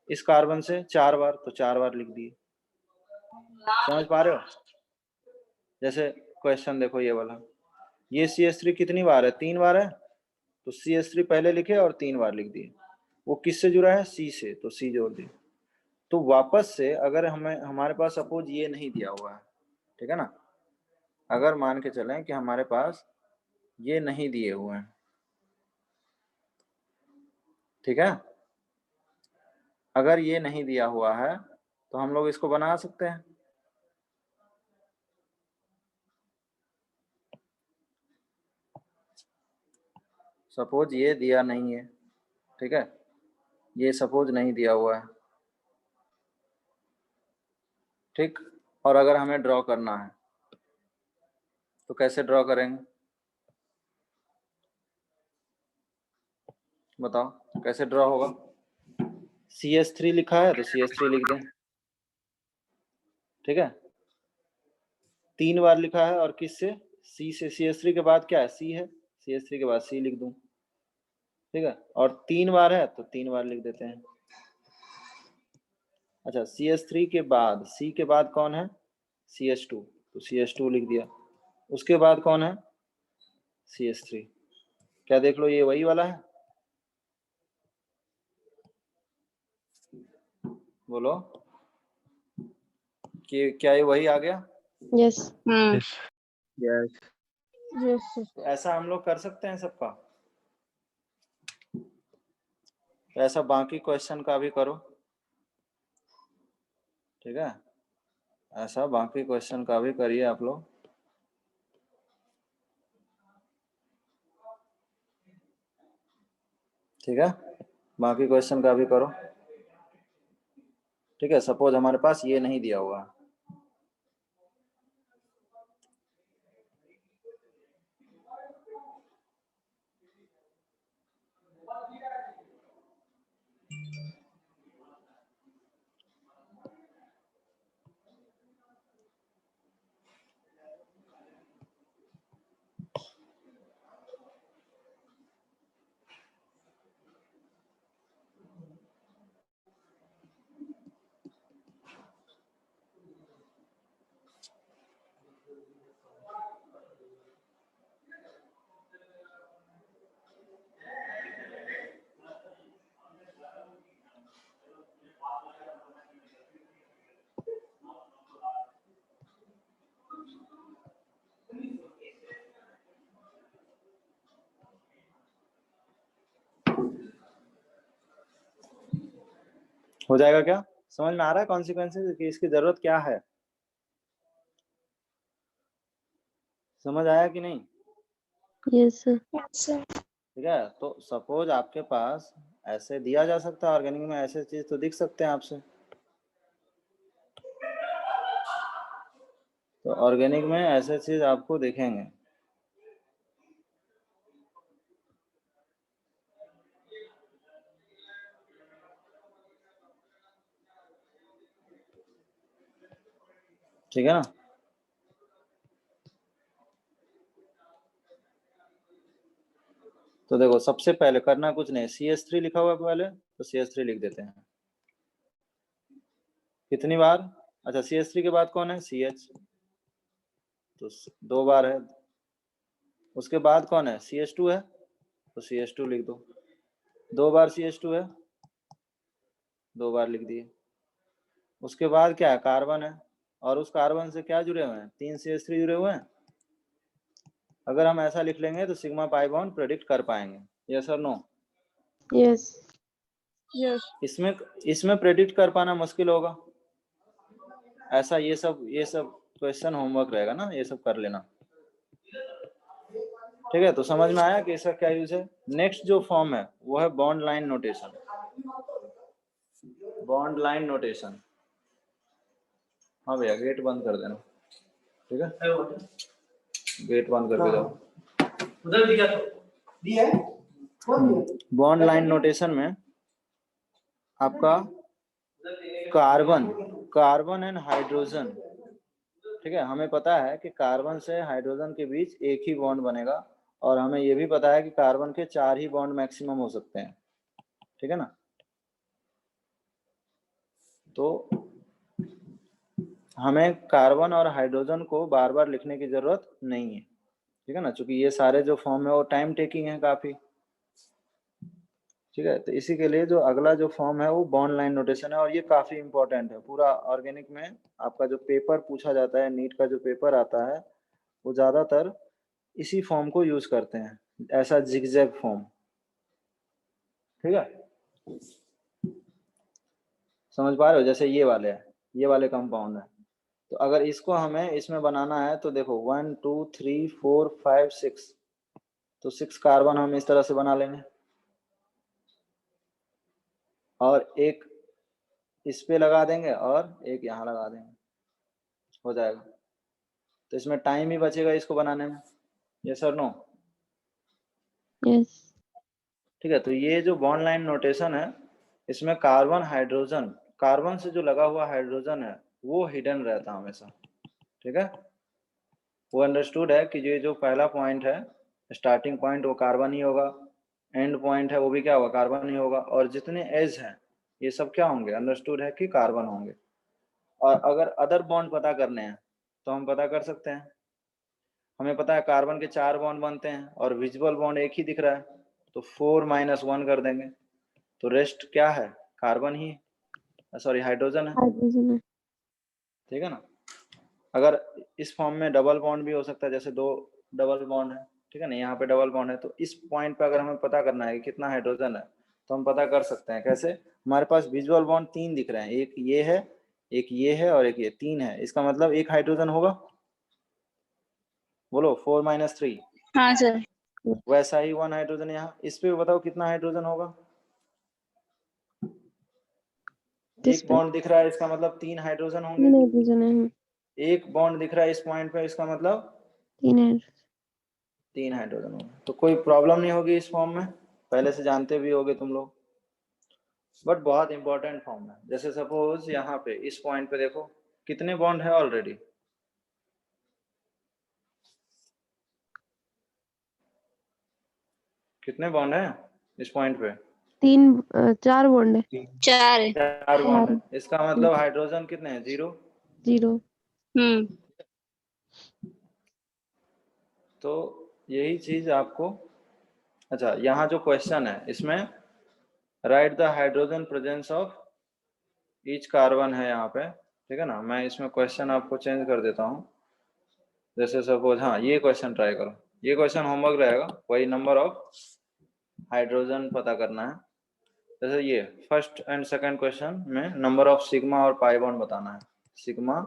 इस कार्बन से? 4 बार, तो 4 बार लिख दिए। समझ पा रहे हो? जैसे क्वेश्चन देखो ये वाला, ये CH3 कितनी बार है? 3 बार है, तो CH3 पहले लिखे और 3 बार लिख दिए। वो किससे जुड़ा है? C से, तो C जोड़ दिए। तो वापस से अगर हमें हमारे पास सपोज ये नहीं दिया हुआ है, ठीक है ना, अगर मान के चलें कि हमारे पास ये नहीं दिए हुए हैं, ठीक है, अगर ये नहीं दिया हुआ है तो हम लोग इसको बना सकते हैं। सपोज ये दिया नहीं है, ठीक है, ये सपोज नहीं दिया हुआ है, ठीक, और अगर हमें ड्रॉ करना है तो कैसे ड्रॉ करेंगे? बताओ कैसे ड्रॉ होगा? CH3 लिखा है तो CH3 लिख दें, ठीक है, 3 बार लिखा है और किससे? C से CH3 के बाद क्या है, C है, CH3 के बाद C लिख दूं, ठीक है, और 3 बार है तो 3 बार लिख देते हैं। अच्छा, CH3 के बाद C के बाद कौन है, CH2, तो CH2 लिख दिया। उसके बाद कौन है, CH3। क्या देख लो, ये वही वाला है, बोलो कि क्या ये वही आ गया? यस। यस। यस ऐसा हम लोग कर सकते हैं सबका, ऐसा बाकी क्वेश्चन का भी करो, ठीक है, ऐसा बाकी क्वेश्चन का भी करिए आप लोग। ठीक है, बाकी क्वेश्चन का भी करो, ठीक है। सपोज हमारे पास ये नहीं दिया हुआ है, हो जाएगा क्या? समझ में आ रहा है कॉन्सिक्वेंसेस कि इसकी जरूरत क्या है? समझ आया कि नहीं? Yes sir. सर ठीक है, तो सपोज आपके पास ऐसे दिया जा सकता है, ऑर्गेनिक में ऐसे चीज तो दिख सकते हैं आपसे, तो ऑर्गेनिक में ऐसे चीज आपको दिखेंगे। ठीक है ना? तो देखो, सबसे पहले करना कुछ नहीं, CH3 लिखा हुआ है पहले, तो CH3 लिख देते हैं। कितनी बार? अच्छा, CH3 के बाद कौन है, CH, तो 2 बार है। उसके बाद कौन है, CH2 है, तो CH2 लिख दो। 2 बार CH2 है, 2 बार लिख दिए। उसके बाद क्या है, कार्बन है, और उस कार्बन से क्या जुड़े हुए हैं, 3 CH3 जुड़े हुए हैं। अगर हम ऐसा लिख लेंगे तो सिग्मा पाई बॉन्ड प्रेडिक्ट कर पाएंगे, यस और नो? यस। यस इसमें प्रेडिक्ट कर पाना मुश्किल होगा। ऐसा ये सब क्वेश्चन होमवर्क रहेगा ना, ये सब कर लेना, ठीक है। तो समझ में आया कि इसका क्या यूज है। नेक्स्ट जो फॉर्म है वो है bond line notation. Bond line notation, हाँ भैया गेट बंद कर देना, ठीक है, गेट बंद करके जाओ। उधर दिया दिया है, बॉन्ड लाइन नोटेशन में आपका कार्बन एंड हाइड्रोजन, ठीक है, हमें पता है कि कार्बन से हाइड्रोजन के बीच एक ही बॉन्ड बनेगा, और हमें यह भी पता है कि कार्बन के 4 ही बॉन्ड मैक्सिमम हो सकते हैं, ठीक है ना। तो हमें कार्बन और हाइड्रोजन को बार बार लिखने की जरूरत नहीं है, ठीक है ना, क्योंकि ये सारे जो फॉर्म है वो टाइम टेकिंग है काफी, ठीक है। तो इसी के लिए जो अगला जो फॉर्म है वो बॉन्ड लाइन नोटेशन है, और ये काफी इंपॉर्टेंट है। पूरा ऑर्गेनिक में आपका जो पेपर पूछा जाता है, नीट का जो पेपर आता है, वो ज्यादातर इसी फॉर्म को यूज करते हैं, ऐसा जिगजैग फॉर्म, ठीक है। समझ पा रहे हो? जैसे ये वाले कंपाउंड है, तो अगर इसको हमें इसमें बनाना है तो देखो 1 2 3 4 5 6, तो 6 कार्बन हम इस तरह से बना लेंगे, और एक इस पे लगा देंगे और एक यहाँ लगा देंगे, हो जाएगा। तो इसमें टाइम ही बचेगा इसको बनाने में, यस और नो? यस। ठीक है, तो ये जो बॉन्ड लाइन नोटेशन है, इसमें कार्बन हाइड्रोजन, कार्बन से जो लगा हुआ हाइड्रोजन है वो हिडन रहता है हमेशा, ठीक है। वो अंडरस्टूड है कि ये जो पहला पॉइंट है, स्टार्टिंग पॉइंट, वो कार्बन ही होगा, एंड पॉइंट है वो भी क्या होगा, कार्बन ही होगा, और जितने एज हैं ये सब क्या होंगे, अंडरस्टूड है कि कार्बन होंगे। और अगर अदर बॉन्ड पता करने हैं तो हम पता कर सकते हैं। हमें पता है कार्बन के 4 बॉन्ड बनते हैं और विजिबल बॉन्ड एक ही दिख रहा है, तो 4 - 1 कर देंगे, तो रेस्ट क्या है, कार्बन ही, सॉरी हाइड्रोजन है, हाइड्रोजन है। ठीक है ना। अगर इस फॉर्म में डबल बॉन्ड भी हो सकता है, जैसे 2 डबल बॉन्ड है, ठीक है ना, यहाँ पे डबल बॉन्ड है, तो इस पॉइंट पे अगर हमें पता करना है कि कितना हाइड्रोजन है तो हम पता कर सकते हैं। कैसे, हमारे पास विजुअल बॉन्ड 3 दिख रहे हैं, एक ये है, एक ये है और एक ये, 3 है, इसका मतलब एक हाइड्रोजन होगा। बोलो 4 - 3। हाँ सर। वैसा ही 1 हाइड्रोजन यहाँ, इस पे बताओ कितना हाइड्रोजन होगा। किस एक पे? बॉन्ड दिख रहा है, इसका मतलब 3 हाइड्रोजन होंगे। 3 हाइड्रोजन है। एक बॉन्ड दिख रहा है इस पॉइंट पे, इसका मतलब 3 हाइड्रोजन। 3 हाइड्रोजन होंगे। तो कोई प्रॉब्लम नहीं होगी इस फॉर्म में, पहले से जानते भी होगे तुम लोग, बट बहुत इंपॉर्टेंट फॉर्म है। जैसे सपोज यहाँ पे इस पॉइंट पे देखो कितने बॉन्ड है ऑलरेडी, कितने बॉन्ड है इस पॉइंट पे, 4 बॉन्ड है। 4 है। 4 बॉन्ड 4। है। इसका मतलब हाइड्रोजन कितने हैं, 0। 0। हम्म। तो यही चीज आपको, अच्छा यहाँ जो क्वेश्चन है इसमें right the hydrogen presence of each carbon है यहाँ पे, ठीक है ना। मैं इसमें क्वेश्चन आपको चेंज कर देता हूँ। जैसे सपोज, हाँ ये क्वेश्चन ट्राई करो, ये क्वेश्चन होमवर्क रहेगा, वही नंबर ऑफ हाइड्रोजन पता करना है। जैसे ये फर्स्ट एंड सेकंड क्वेश्चन में नंबर ऑफ सिग्मा और पाई बॉन्ड बताना है, सिग्मा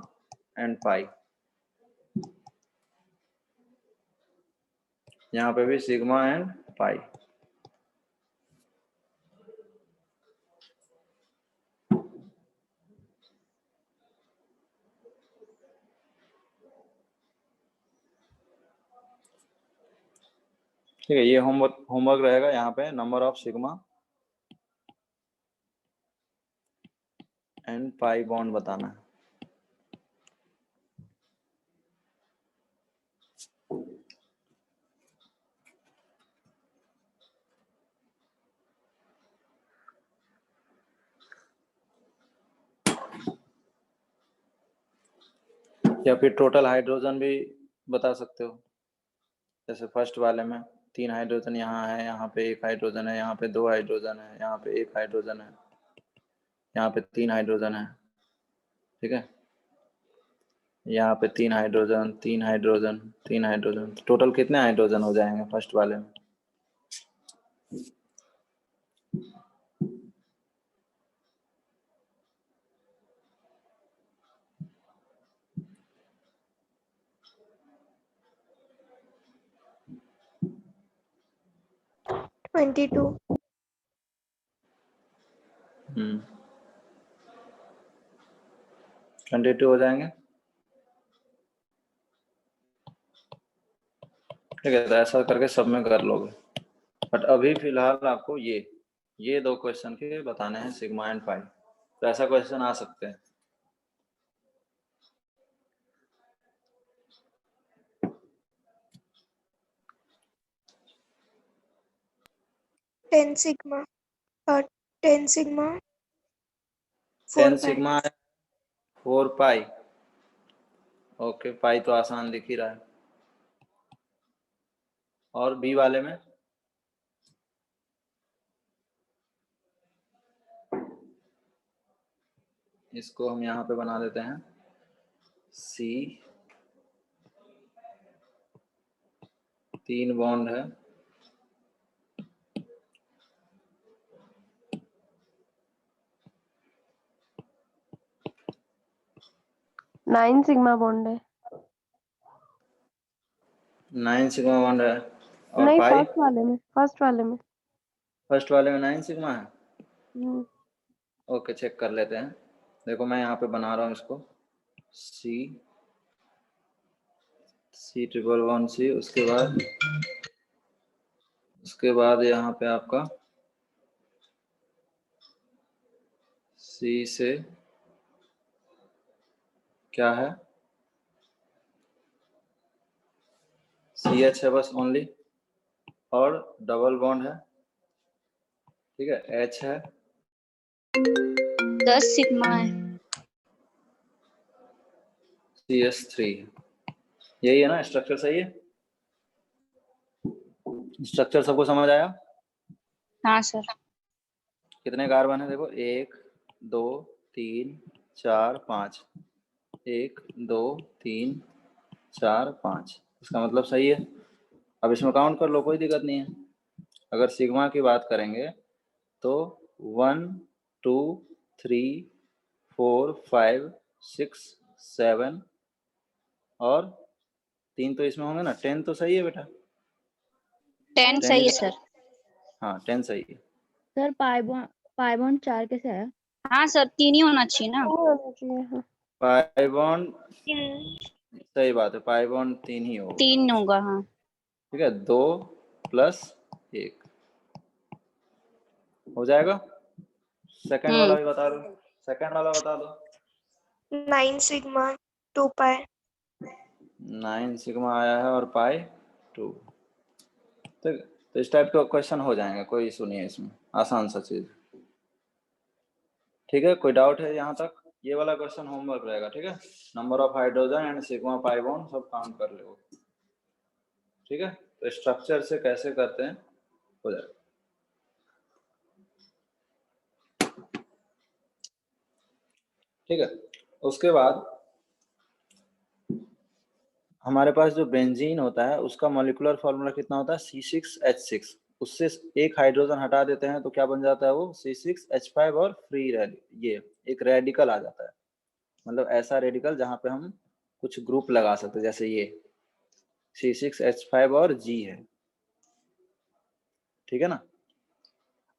एंड पाई, यहाँ पे भी सिग्मा एंड पाई। ठीक है, ये होमवर्क रहेगा, यहाँ पे number of sigma and pi bond बताना है। या फिर टोटल हाइड्रोजन भी बता सकते हो। जैसे फर्स्ट वाले में 3 हाइड्रोजन यहाँ है, यहाँ पे 1 हाइड्रोजन है, यहाँ पे 2 हाइड्रोजन है, यहाँ पे 1 हाइड्रोजन है, यहाँ पे 3 हाइड्रोजन है, ठीक है। यहाँ पे 3 हाइड्रोजन, 3 हाइड्रोजन, 3 हाइड्रोजन, टोटल कितने हाइड्रोजन हो जाएंगे फर्स्ट वाले में। Twenty two. 22 हो जाएंगे, ठीक है। तो ऐसा करके सब में कर लोगे, बट अभी फिलहाल आपको ये 2 क्वेश्चन के बताने हैं, सिग्मा एंड पाई। तो ऐसा क्वेश्चन आ सकते हैं। 10 सिग्मा और 10 सिग्मा 4 10 पाई। सिग्मा 4 पाई, ओके, पाई तो आसान दिख ही रहा है। और बी वाले में इसको हम यहाँ पे बना देते हैं, सी 3 बॉन्ड है, 9 सिग्मा बॉन्ड है। 9 सिग्मा बॉन्ड है। और नहीं, पाई फर्स्ट वाले में। फर्स्ट वाले में 9 सिग्मा है। हम्म। ओके, चेक कर लेते हैं। देखो मैं यहाँ पे बना रहा हूँ इसको, C111C, उसके बाद यहाँ पे आपका C से क्या है, CH है बस ओनली, और डबल बॉन्ड है, ठीक है, H है, 10 सिग्मा है। CH3 है। यही है ना स्ट्रक्चर? सही है, स्ट्रक्चर सबको समझ आया? हाँ सर। कितने कार्बन है देखो, 1 2 3 4 5, 1 2 3 4 5, इसका मतलब सही है। अब इसमें काउंट कर लो, कोई दिक्कत नहीं है। अगर सिग्मा की बात करेंगे तो 1 2 3 4 5 6 7 और 3 तो इसमें होंगे ना, 10 तो सही है बेटा? 10 सही है सर। हाँ 10 सही है। सर पाई बॉन्ड 4 कैसे है? हाँ सर 3 ही होना चाहिए ना। होना चाहिए, हाँ। पाई बॉन्ड सही बात है, पाई बॉन्ड 3 ही होगा, 3 होगा हाँ। ठीक है, 2 + 1 हो जाएगा। सेकंड वाला भी बता दो, सेकंड वाला बता दो। 9 सिग्मा 2 पाई। 9 सिग्मा आया है और पाई 2, तो इस टाइप का क्वेश्चन हो जाएंगे, कोई इशू नहीं है इसमें, आसान सा चीज, ठीक है। कोई डाउट है यहाँ तक? ये वाला क्वेश्चन होमवर्क रहेगा, ठीक है। Number of hydrogen and sigma pi bond सब काउंट कर लो, ठीक है। तो स्ट्रक्चर से कैसे करते हैं हो जाएगा, ठीक है। उसके बाद हमारे पास जो बेंजीन होता है उसका मॉलिक्यूलर फॉर्मूला कितना होता है, C6H6। उससे एक हाइड्रोजन हटा देते हैं तो क्या बन जाता है वो, C6H5 और फ्री ये एक रेडिकल आ जाता है, मतलब ऐसा रेडिकल जहां पे हम कुछ ग्रुप लगा सकते हैं, जैसे ये C6H5 और G है, ठीक है ना।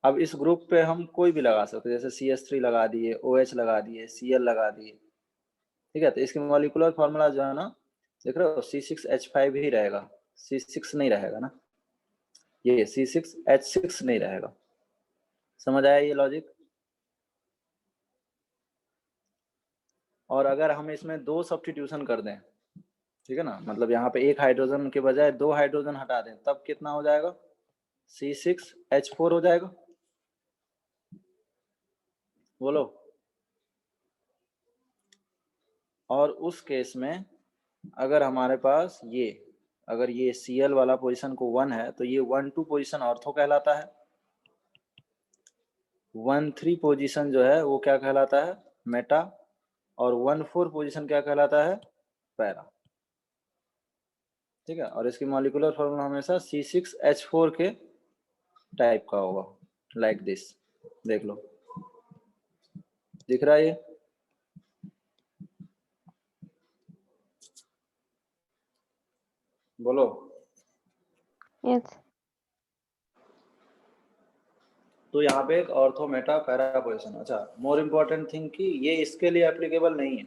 अब इस ग्रुप पे हम कोई भी लगा सकते हैं, जैसे CH3 लगा दिए, OH लगा दिए, Cl लगा दिए, ठीक है। तो इसके मॉलिक्यूलर फॉर्मूला जो है ना, देख रहे हो, C6H5 ही रहेगा, C6 नहीं रहेगा ना, ये C6H6 नहीं रहेगा। समझ आया ये लॉजिक? और अगर हम इसमें 2 सब्स्टिट्यूशन कर दें, ठीक है ना, मतलब यहाँ पे एक हाइड्रोजन के बजाय 2 हाइड्रोजन हटा दें, तब कितना हो जाएगा, C6H4 हो जाएगा। बोलो। और उस केस में अगर हमारे पास अगर ये Cl वाला पोजीशन को 1 है तो ये 1-2 पोजीशन ऑर्थो कहलाता है, 1-3 पोजीशन जो है वो क्या कहलाता है, मेटा, और 1-4 पोजीशन क्या कहलाता है, पैरा, ठीक है। और इसकी मॉलिक्यूलर फॉर्मूला हमेशा C6H4 के टाइप का होगा, लाइक दिस। देख लो, दिख रहा है ये? बोलो। यस। तो यहाँ पे एक ऑर्थो मेटा पैरा पोजीशन। अच्छा, मोर इम्पोर्टेंट थिंग कि ये इसके लिए एप्लीकेबल नहीं है,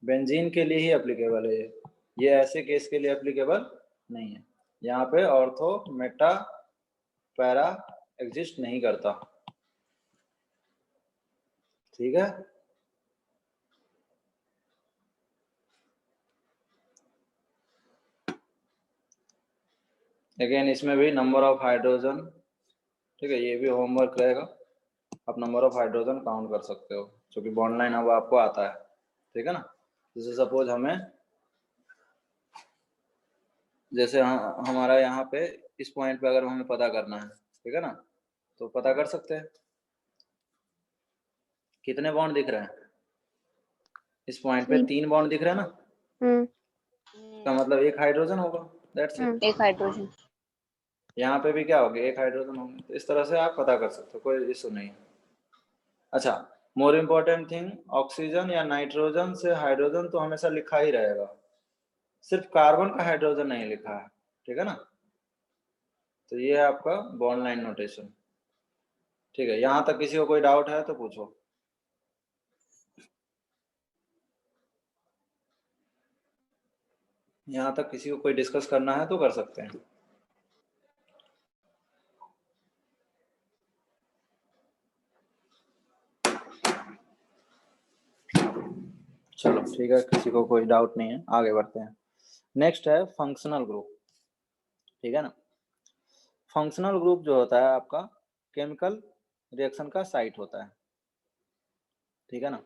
बेंजीन के लिए ही एप्लीकेबल है ये ऐसे केस के लिए एप्लीकेबल नहीं है। यहाँ पे ऑर्थो मेटा पैरा एग्जिस्ट नहीं करता, ठीक है। अगेन इसमें भी नंबर ऑफ हाइड्रोजन, ठीक है, ये भी होमवर्क रहेगा। आप नंबर ऑफ हाइड्रोजन काउंट कर सकते हो, क्योंकि बॉन्ड लाइन अब आपको आता है, ठीक है ना। जैसे सपोज हमें, जैसे हमारा यहाँ पे इस पॉइंट पे अगर हमें पता करना है, ठीक है ना, तो पता कर सकते हैं। कितने बॉन्ड दिख रहे हैं इस पॉइंट पे, 3 बॉन्ड दिख रहे हैं ना, का मतलब एक हाइड्रोजन होगा, दैट्स इट। एक हाइड्रोजन। यहाँ पे भी क्या होगा, एक हाइड्रोजन होंगे। तो इस तरह से आप पता कर सकते हो, कोई इशू नहीं है। अच्छा, मोर इम्पोर्टेंट थिंग, ऑक्सीजन या नाइट्रोजन से हाइड्रोजन तो हमेशा लिखा ही रहेगा, सिर्फ कार्बन का हाइड्रोजन नहीं लिखा है, ठीक है ना। तो ये है आपका बॉन्ड लाइन नोटेशन, ठीक है। यहाँ तक किसी को कोई डाउट है तो पूछो। यहाँ तक किसी को कोई डिस्कस करना है तो कर सकते हैं। चलो ठीक है, किसी को कोई डाउट नहीं है, आगे बढ़ते हैं। नेक्स्ट है फंक्शनल ग्रुप। ठीक है ना। फंक्शनल ग्रुप जो होता है आपका केमिकल रिएक्शन का साइट होता है, ठीक है ना।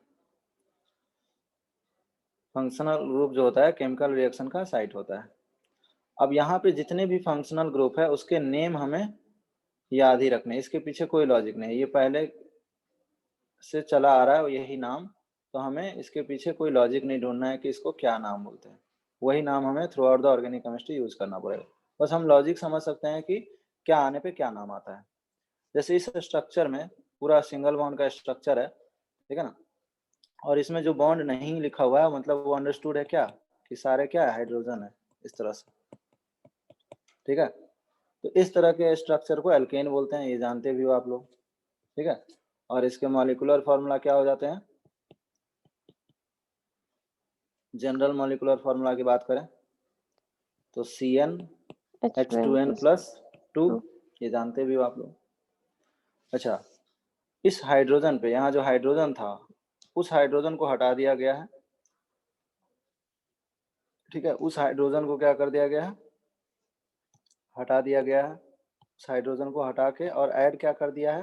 फंक्शनल ग्रुप जो होता है केमिकल रिएक्शन का साइट होता है। अब यहाँ पे जितने भी फंक्शनल ग्रुप है उसके नेम हमें याद ही रखने, इसके पीछे कोई लॉजिक नहीं, ये पहले से चला आ रहा है यही नाम, तो हमें इसके पीछे कोई लॉजिक नहीं ढूंढना है कि इसको क्या नाम बोलते हैं, वही नाम हमें through out the organic chemistry use करना पड़ेगा। बस हम लॉजिक समझ सकते हैं कि क्या आने पे क्या नाम आता है। जैसे इस स्ट्रक्चर में पूरा सिंगल बॉन्ड का स्ट्रक्चर है, ठीक है ना, और इसमें जो बॉन्ड नहीं लिखा हुआ है मतलब वो अंडरस्टूड है क्या कि सारे क्या है हाइड्रोजन है, इस तरह से, ठीक है। तो इस तरह के स्ट्रक्चर को एल्केन बोलते हैं, ये जानते भी हो आप लोग, ठीक है। और इसके मॉलिक्यूलर फॉर्मूला क्या हो जाते हैं, जनरल मॉलिक्यूलर फॉर्मूला की बात करें तो CnH2n+2, ये जानते भी हो आप लोग। अच्छा, इस हाइड्रोजन पे यहाँ जो हाइड्रोजन था उस हाइड्रोजन को हटा दिया गया है, ठीक है। उस हाइड्रोजन को क्या कर दिया गया है, हटा दिया गया है। उस हाइड्रोजन को हटा के और ऐड क्या कर दिया है,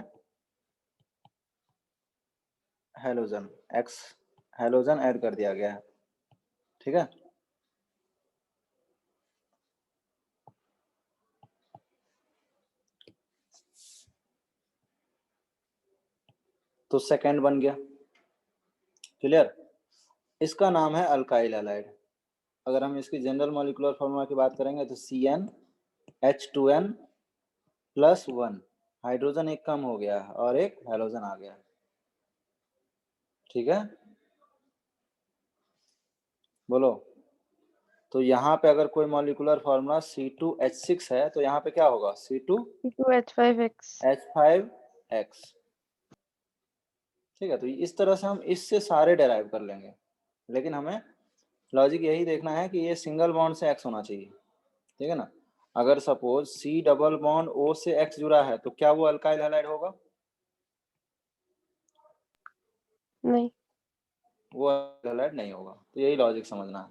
हेलोजन, एक्स हेलोजन ऐड कर दिया गया है, ठीक है। तो सेकंड बन गया, क्लियर। इसका नाम है अल्काइल हैलाइड। अगर हम इसकी जनरल मॉलिक्यूलर फॉर्मूला की बात करेंगे तो CnH2n+1, हाइड्रोजन एक कम हो गया और एक हेलोजन आ गया, ठीक है। बोलो, तो यहाँ पे अगर कोई मॉलिक्यूलर फॉर्मूला C2H6 है तो यहाँ पे क्या होगा, C2H5X। C2H5X, ठीक है। तो इस तरह से हम इससे सारे डेराइव कर लेंगे, लेकिन हमें लॉजिक यही देखना है कि ये सिंगल बॉन्ड से X होना चाहिए, ठीक है ना। अगर suppose C double bond O से X जुड़ा है तो क्या वो अल्काइल हैलाइड होगा, नहीं। वो अल्काइल हैलाइड नहीं होगा। तो यही लॉजिक समझना है।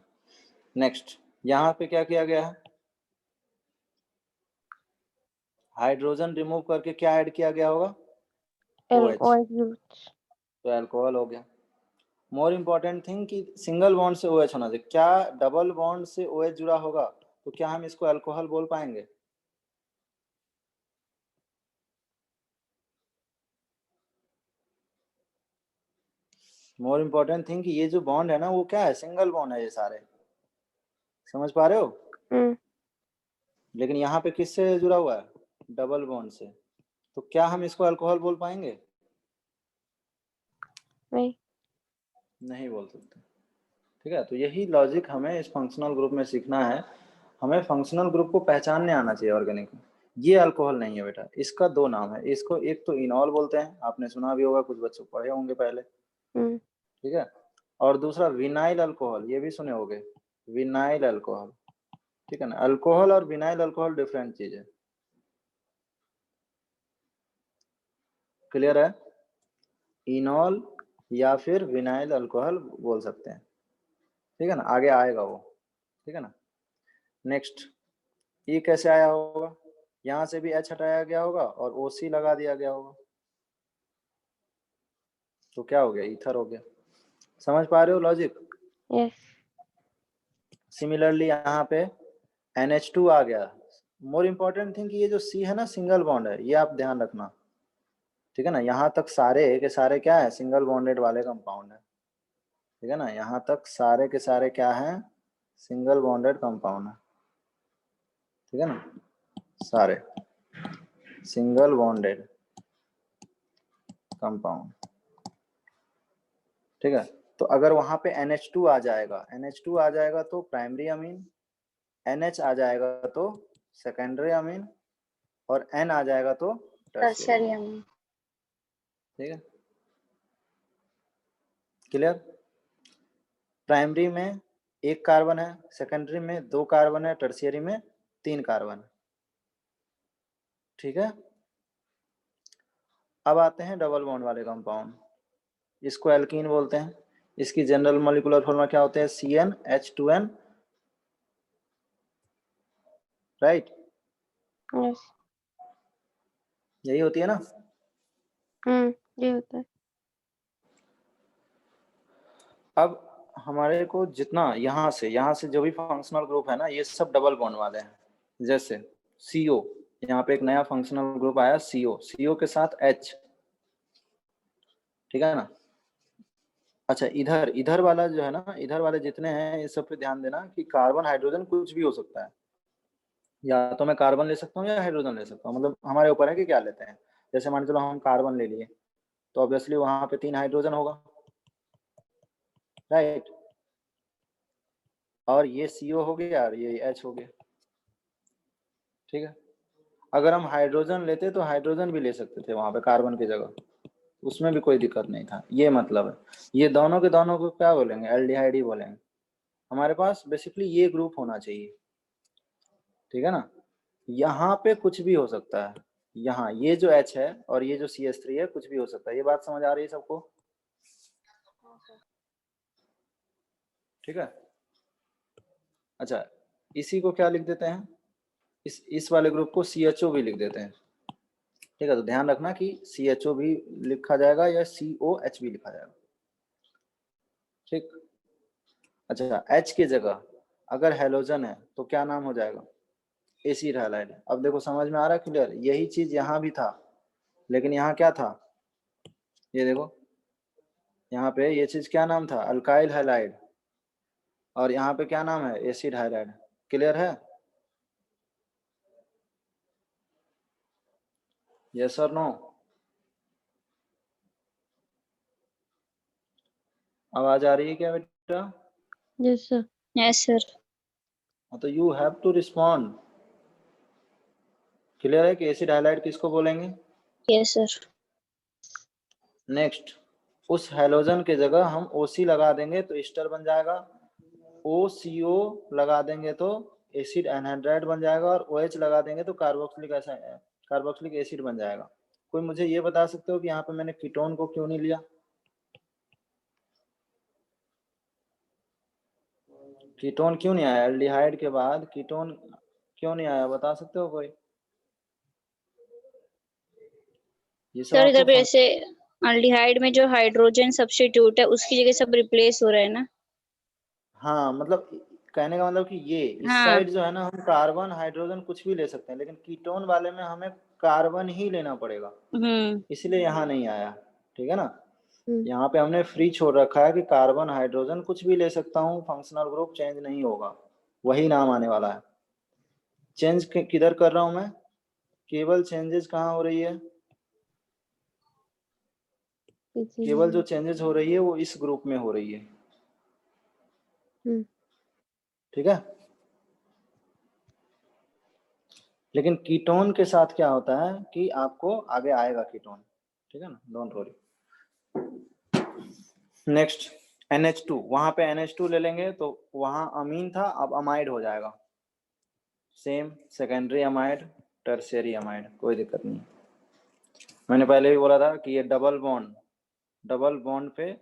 नेक्स्ट, यहाँ पे क्या किया गया है, हाइड्रोजन रिमूव करके क्या ऐड किया गया होगा, OH, OH। तो अल्कोहल हो गया। मोर इम्पोर्टेंट थिंग कि सिंगल बॉन्ड से OH होना चाहिए, क्या डबल बॉन्ड से OH जुड़ा होगा तो क्या हम इसको अल्कोहल बोल पाएंगे, मोर इम्पोर्टेंट थिंग कि ये जो बॉन्ड है ना वो क्या है, सिंगल बॉन्ड है, ये सारे समझ पा रहे हो। लेकिन यहाँ पे किससे जुड़ा हुआ है, डबल बॉन्ड से, तो क्या हम इसको अल्कोहल बोल पाएंगे, नहीं। नहीं बोल सकते, ठीक है। तो यही लॉजिक हमें इस फंक्शनल ग्रुप में सीखना है। हमें फंक्शनल ग्रुप को पहचानने आना चाहिए ऑर्गेनिक में। ये अल्कोहल नहीं है बेटा, इसका दो नाम है, इसको एक तो इनॉल बोलते हैं, आपने सुना भी होगा, कुछ बच्चों पढ़े होंगे पहले, ठीक है। और दूसरा विनाइल अल्कोहल, ये भी सुने होंगे, विनाइल अल्कोहल, ठीक है ना। अल्कोहल और विनाइल अल्कोहल डिफरेंट चीज है, क्लियर है। इनॉल या फिर विनाइल अल्कोहल बोल सकते हैं, ठीक है ना, आगे आएगा वो, ठीक है ना। नेक्स्ट, ये कैसे आया होगा, यहाँ से भी H हटाया गया होगा और OC लगा दिया गया होगा, तो क्या हो गया, ईथर हो गया। समझ पा रहे हो लॉजिक। यस। सिमिलरली यहाँ पे NH2 आ गया। मोर इम्पोर्टेंट थिंग कि ये जो C है ना सिंगल बॉन्ड है, ये आप ध्यान रखना, ठीक है ना। यहाँ तक सारे के सारे क्या है, सिंगल बॉन्डेड वाले कंपाउंड है, ठीक है ना। यहाँ तक सारे के सारे क्या है, सिंगल बॉन्डेड कंपाउंड है, ठीक है ना, सारे सिंगल बॉन्डेड कंपाउंड, ठीक है। तो अगर वहां पे NH2 आ जाएगा, NH2 आ जाएगा तो प्राइमरी अमीन, NH आ जाएगा तो सेकेंडरी अमीन और N आ जाएगा तो टर्शियरी, टर्शियरी अमीन। ठीक है, क्लियर। प्राइमरी में एक कार्बन है, सेकेंडरी में 2 कार्बन है, टर्शियरी में 3 कार्बन है, ठीक है। अब आते हैं डबल बॉन्ड वाले कंपाउंड, इसको एल्कीन बोलते हैं। इसकी जनरल मॉलिक्यूलर फॉर्मूला क्या होते हैं, CnH2n, राइट। यस। यही होती है ना। ये होता है। अब हमारे को जितना यहाँ से जो भी फंक्शनल ग्रुप है ना, ये सब डबल बॉन्ड वाले हैं। जैसे CO, यहाँ पे एक नया फंक्शनल ग्रुप आया CO के साथ H, ठीक है ना। अच्छा, इधर वाला जो है ना, इधर वाले जितने हैं ये सब पे ध्यान देना कि कार्बन हाइड्रोजन कुछ भी हो सकता है, या तो मैं कार्बन ले सकता हूँ या हाइड्रोजन ले सकता हूँ, मतलब हमारे ऊपर है कि क्या लेते हैं। जैसे मान चलो हम कार्बन ले लिए तो ऑब्वियसली वहां पे 3 हाइड्रोजन होगा, राइट। और ये CO हो गया और ये H हो गया, ठीक है। अगर हम हाइड्रोजन लेते तो हाइड्रोजन भी ले सकते थे वहां पे कार्बन की जगह, उसमें भी कोई दिक्कत नहीं था। ये मतलब है, ये दोनों के दोनों को क्या बोलेंगे, एल्डिहाइड ही बोलेंगे। हमारे पास बेसिकली ये ग्रुप होना चाहिए, ठीक है ना। यहाँ पे कुछ भी हो सकता है, यहाँ ये जो H है और ये जो CH3 है कुछ भी हो सकता है। ये बात समझ आ रही है सबको, ठीक है। अच्छा, इसी को क्या लिख देते हैं, इस वाले ग्रुप को CHO भी लिख देते हैं, ठीक है। तो ध्यान रखना कि CHO भी लिखा जाएगा या COH भी लिखा जाएगा, ठीक। अच्छा, H की जगह अगर हैलोजन है तो क्या नाम हो जाएगा, एसिड हैलाइड। अब देखो समझ में आ रहा है, क्लियर। यही चीज यहाँ भी था, लेकिन यहाँ क्या था, ये देखो यहाँ पे ये चीज क्या नाम था, अल्काइल हैलाइड, और यहाँ पे क्या नाम है, एसिड हैलाइड। क्लियर है, यस और नो। आवाज आ रही है क्या बेटा? Yes sir. Yes sir. तो you have to respond. Clear है कि एसिड हैलाइड किसको बोलेंगे? Yes sir. नेक्स्ट, उस हैलोजन के जगह हम OC लगा देंगे तो एस्टर बन जाएगा, OCO लगा देंगे तो एसिड एनहाइड्राइड बन जाएगा, और OH लगा देंगे तो कार्बोक्सिलिक एसिड बन जाएगा। कोई मुझे ये बता सकते हो कि यहाँ पे मैंने कीटोन को क्यों नहीं लिया? कीटोन क्यों नहीं आया, एल्डिहाइड के बाद कीटोन क्यों नहीं आया, बता सकते हो कोई? ये सब सर आपको इधर पे ऐसे अल्डिहाइड में जो हाइड्रोजन सब्स्टिट्यूट है उसकी जगह सब रिप्लेस हो रहा है ना। हाँ, मतलब कहने का मतलब कि ये इस हाँ। साइड जो है ना, हम कार्बन हाइड्रोजन कुछ भी ले सकते हैं, लेकिन कीटोन वाले में हमें कार्बन ही लेना पड़ेगा, इसलिए यहाँ नहीं आया, ठीक है ना। यहाँ पे हमने फ्री छोड़ रखा है कि कार्बन हाइड्रोजन कुछ भी ले सकता हूँ, फंक्शनल ग्रुप चेंज नहीं होगा, वही नाम आने वाला है। चेंज किधर कर रहा हूँ मैं, केवल चेंजेस कहाँ हो रही है, केवल जो चेंजेस हो रही है वो इस ग्रुप में हो रही है, ठीक है। लेकिन कीटोन के साथ क्या होता है कि आपको आगे आएगा कीटोन, ठीक है ना, डोंट वरी। नेक्स्ट NH2, वहां पे NH2 ले लेंगे तो वहां अमीन था, अब अमाइड हो जाएगा, same secondary amide tertiary amide, कोई दिक्कत नहीं। मैंने पहले भी बोला था कि ये डबल बॉन्ड पे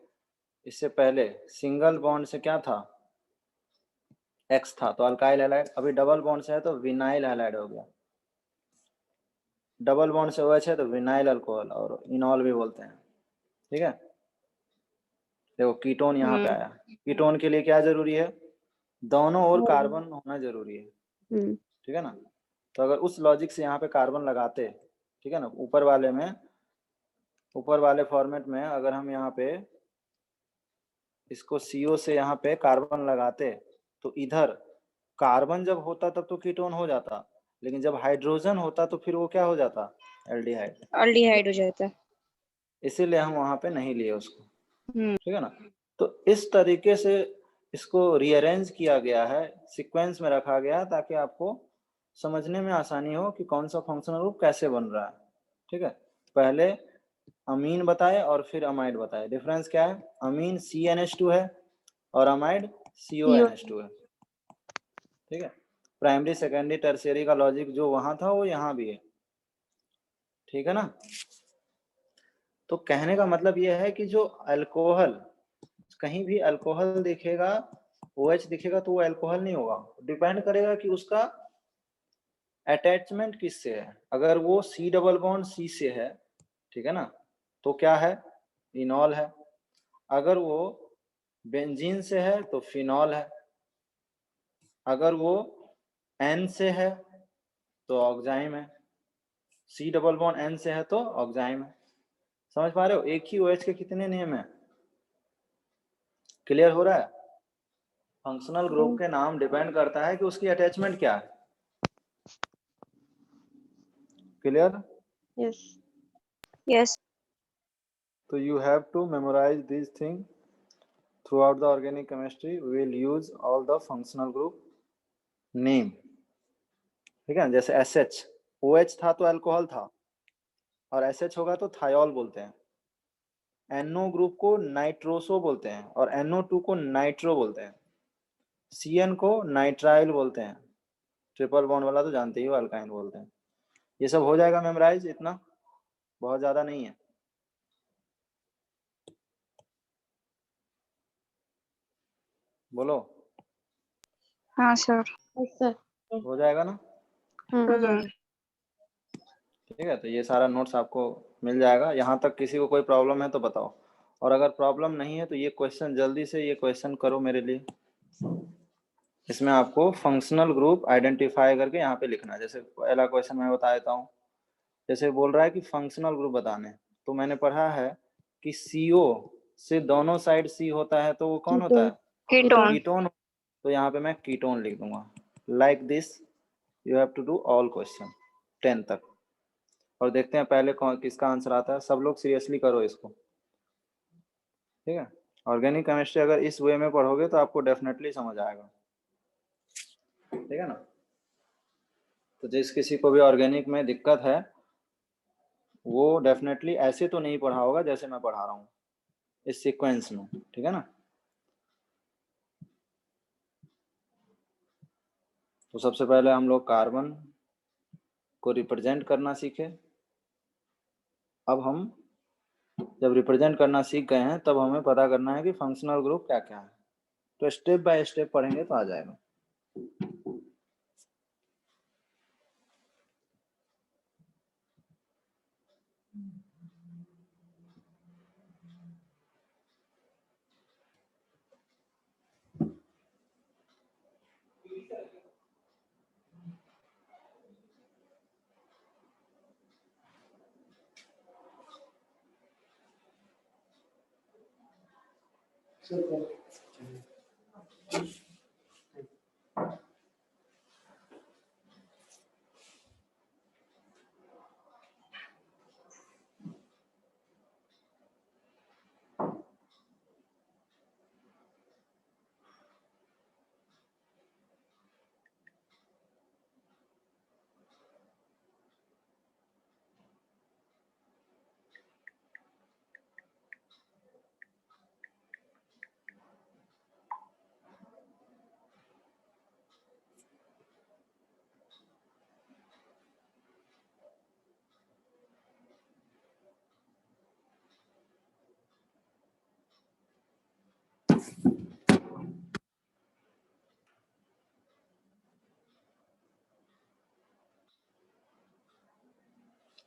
इससे पहले सिंगल बॉन्ड से क्या था, X था, तो अल्काइल हैलाइड। अभी डबल बॉन्ड से है तो विनाइल हैलाइड हो गया, डबल बॉन्ड से OH है तो विनाइल अल्कोहल, और इनॉल भी बोलते हैं, ठीक है। देखो कीटोन यहाँ पे आया, कीटोन के लिए क्या जरूरी है, दोनों ओर कार्बन होना जरूरी है, ठीक है ना। तो अगर उस लॉजिक से यहाँ पे कार्बन लगाते, ठीक है ना, ऊपर वाले फॉर्मेट में अगर हम यहाँ पे इसको CO से यहाँ पे कार्बन लगाते तो इधर कार्बन जब होता तब तो कीटोन हो जाता, लेकिन जब हाइड्रोजन होता तो फिर वो क्या हो जाता, अल्डिहाइड हो जाता। इसीलिए हम वहां पे नहीं लिए उसको, ठीक है ना। तो इस तरीके से इसको रीअरेंज किया गया है, सीक्वेंस में रखा गया है, ताकि आपको समझने में आसानी हो कि कौन सा फंक्शनल ग्रुप कैसे बन रहा है, ठीक है। पहले अमीन बताए और फिर अमाइड बताए। डिफरेंस क्या है, अमीन CnH2 है और अमाइड CONH2 है, ठीक है। प्राइमरी सेकेंडरी टर्शियरी का लॉजिक जो वहां था वो यहाँ भी है, ठीक है ना। तो कहने का मतलब यह है कि जो अल्कोहल, कहीं भी अल्कोहल दिखेगा, OH दिखेगा तो वो अल्कोहल नहीं होगा, डिपेंड करेगा कि उसका अटैचमेंट किससे है? अगर वो C डबल बॉन्ड C से है, ठीक है ना, तो क्या है? इनॉल है। अगर वो बेंजीन से है तो फिनॉल है। अगर वो N से है तो ऑक्साइम है। C डबल बॉन्ड N से है तो ऑक्साइम है। समझ पा रहे हो? एक ही OH के कितने नेम है? क्लियर हो रहा है? फंक्शनल ग्रुप के नाम डिपेंड करता है कि उसकी अटैचमेंट क्या है। Clear? Yes. Yes. So you have to memorize these things throughout the organic chemistry. We will use all the functional group name. ठीक है, जैसे SH, OH था तो अल्कोहल था, और SH होगा तो थायोल बोलते हैं। NO ग्रुप को नाइट्रोसो बोलते हैं, और NO2 को नाइट्रो बोलते हैं। CN को नाइट्राइल बोलते हैं। ट्रिपल बॉन्ड वाला तो जानते ही हो, अल्काइन बोलते हैं। ये सब हो जाएगा मेमोराइज, इतना बहुत ज्यादा नहीं है। बोलो, हाँ सर। Yes sir. हो जाएगा ना? हो जाएगा। ठीक है, तो ये सारा नोट्स आपको मिल जाएगा। यहाँ तक किसी को कोई प्रॉब्लम है तो बताओ, और अगर प्रॉब्लम नहीं है तो ये क्वेश्चन जल्दी से ये क्वेश्चन करो मेरे लिए। इसमें आपको फंक्शनल ग्रुप आइडेंटिफाई करके यहाँ पे लिखना है। जैसे पहला क्वेश्चन मैं बता देता हूँ। जैसे बोल रहा है कि फंक्शनल ग्रुप बताने, तो मैंने पढ़ा है कि CO से दोनों साइड C होता है तो वो कौन होता है? कीटोन। कीटोन। तो यहाँ पे मैं कीटोन लिख दूंगा। Like this you have to do all question 10 तक, और देखते हैं पहले कौन किसका आंसर आता है। सब लोग सीरियसली करो इसको, ठीक है? ऑर्गेनिक केमिस्ट्री अगर इस वे में पढ़ोगे तो आपको डेफिनेटली समझ आएगा, ठीक है ना? तो जिस किसी को भी ऑर्गेनिक में दिक्कत है वो डेफिनेटली ऐसे तो नहीं पढ़ा होगा जैसे मैं पढ़ा रहा हूँ इस सीक्वेंस में, ठीक है ना? तो सबसे पहले हम लोग कार्बन को रिप्रेजेंट करना सीखे। अब हम जब रिप्रेजेंट करना सीख गए हैं तब हमें पता करना है कि फंक्शनल ग्रुप क्या क्या है। तो स्टेप बाय स्टेप पढ़ेंगे तो आ जाएगा।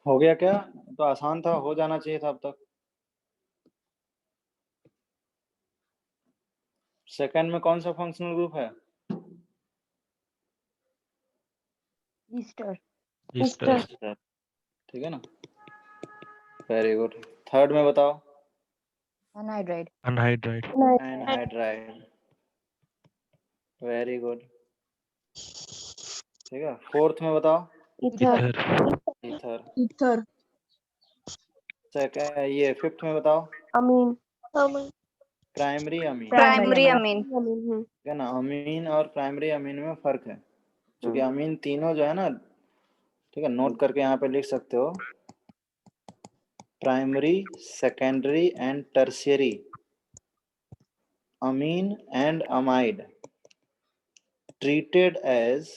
हो गया क्या? तो आसान था, हो जाना चाहिए था अब तक। सेकंड में कौन सा फंक्शनल ग्रुप है? ईस्टर। ईस्टर। ठीक है ना? Very good. थर्ड में बताओ। Anhydride. Anhydride. Anhydride. Very good. ठीक है, फोर्थ में बताओ। Ether. Ether. Ether. Ether. Second, ये फिफ्थ में बताओ। Amine. Primary amine. Primary amine. Amine. ठीक है ना? अमीन और प्राइमरी अमीन में फर्क है, क्योंकि अमीन तीनों जो है ना, ठीक है, नोट करके यहाँ पे लिख सकते हो। Primary, secondary and tertiary amine and amide treated as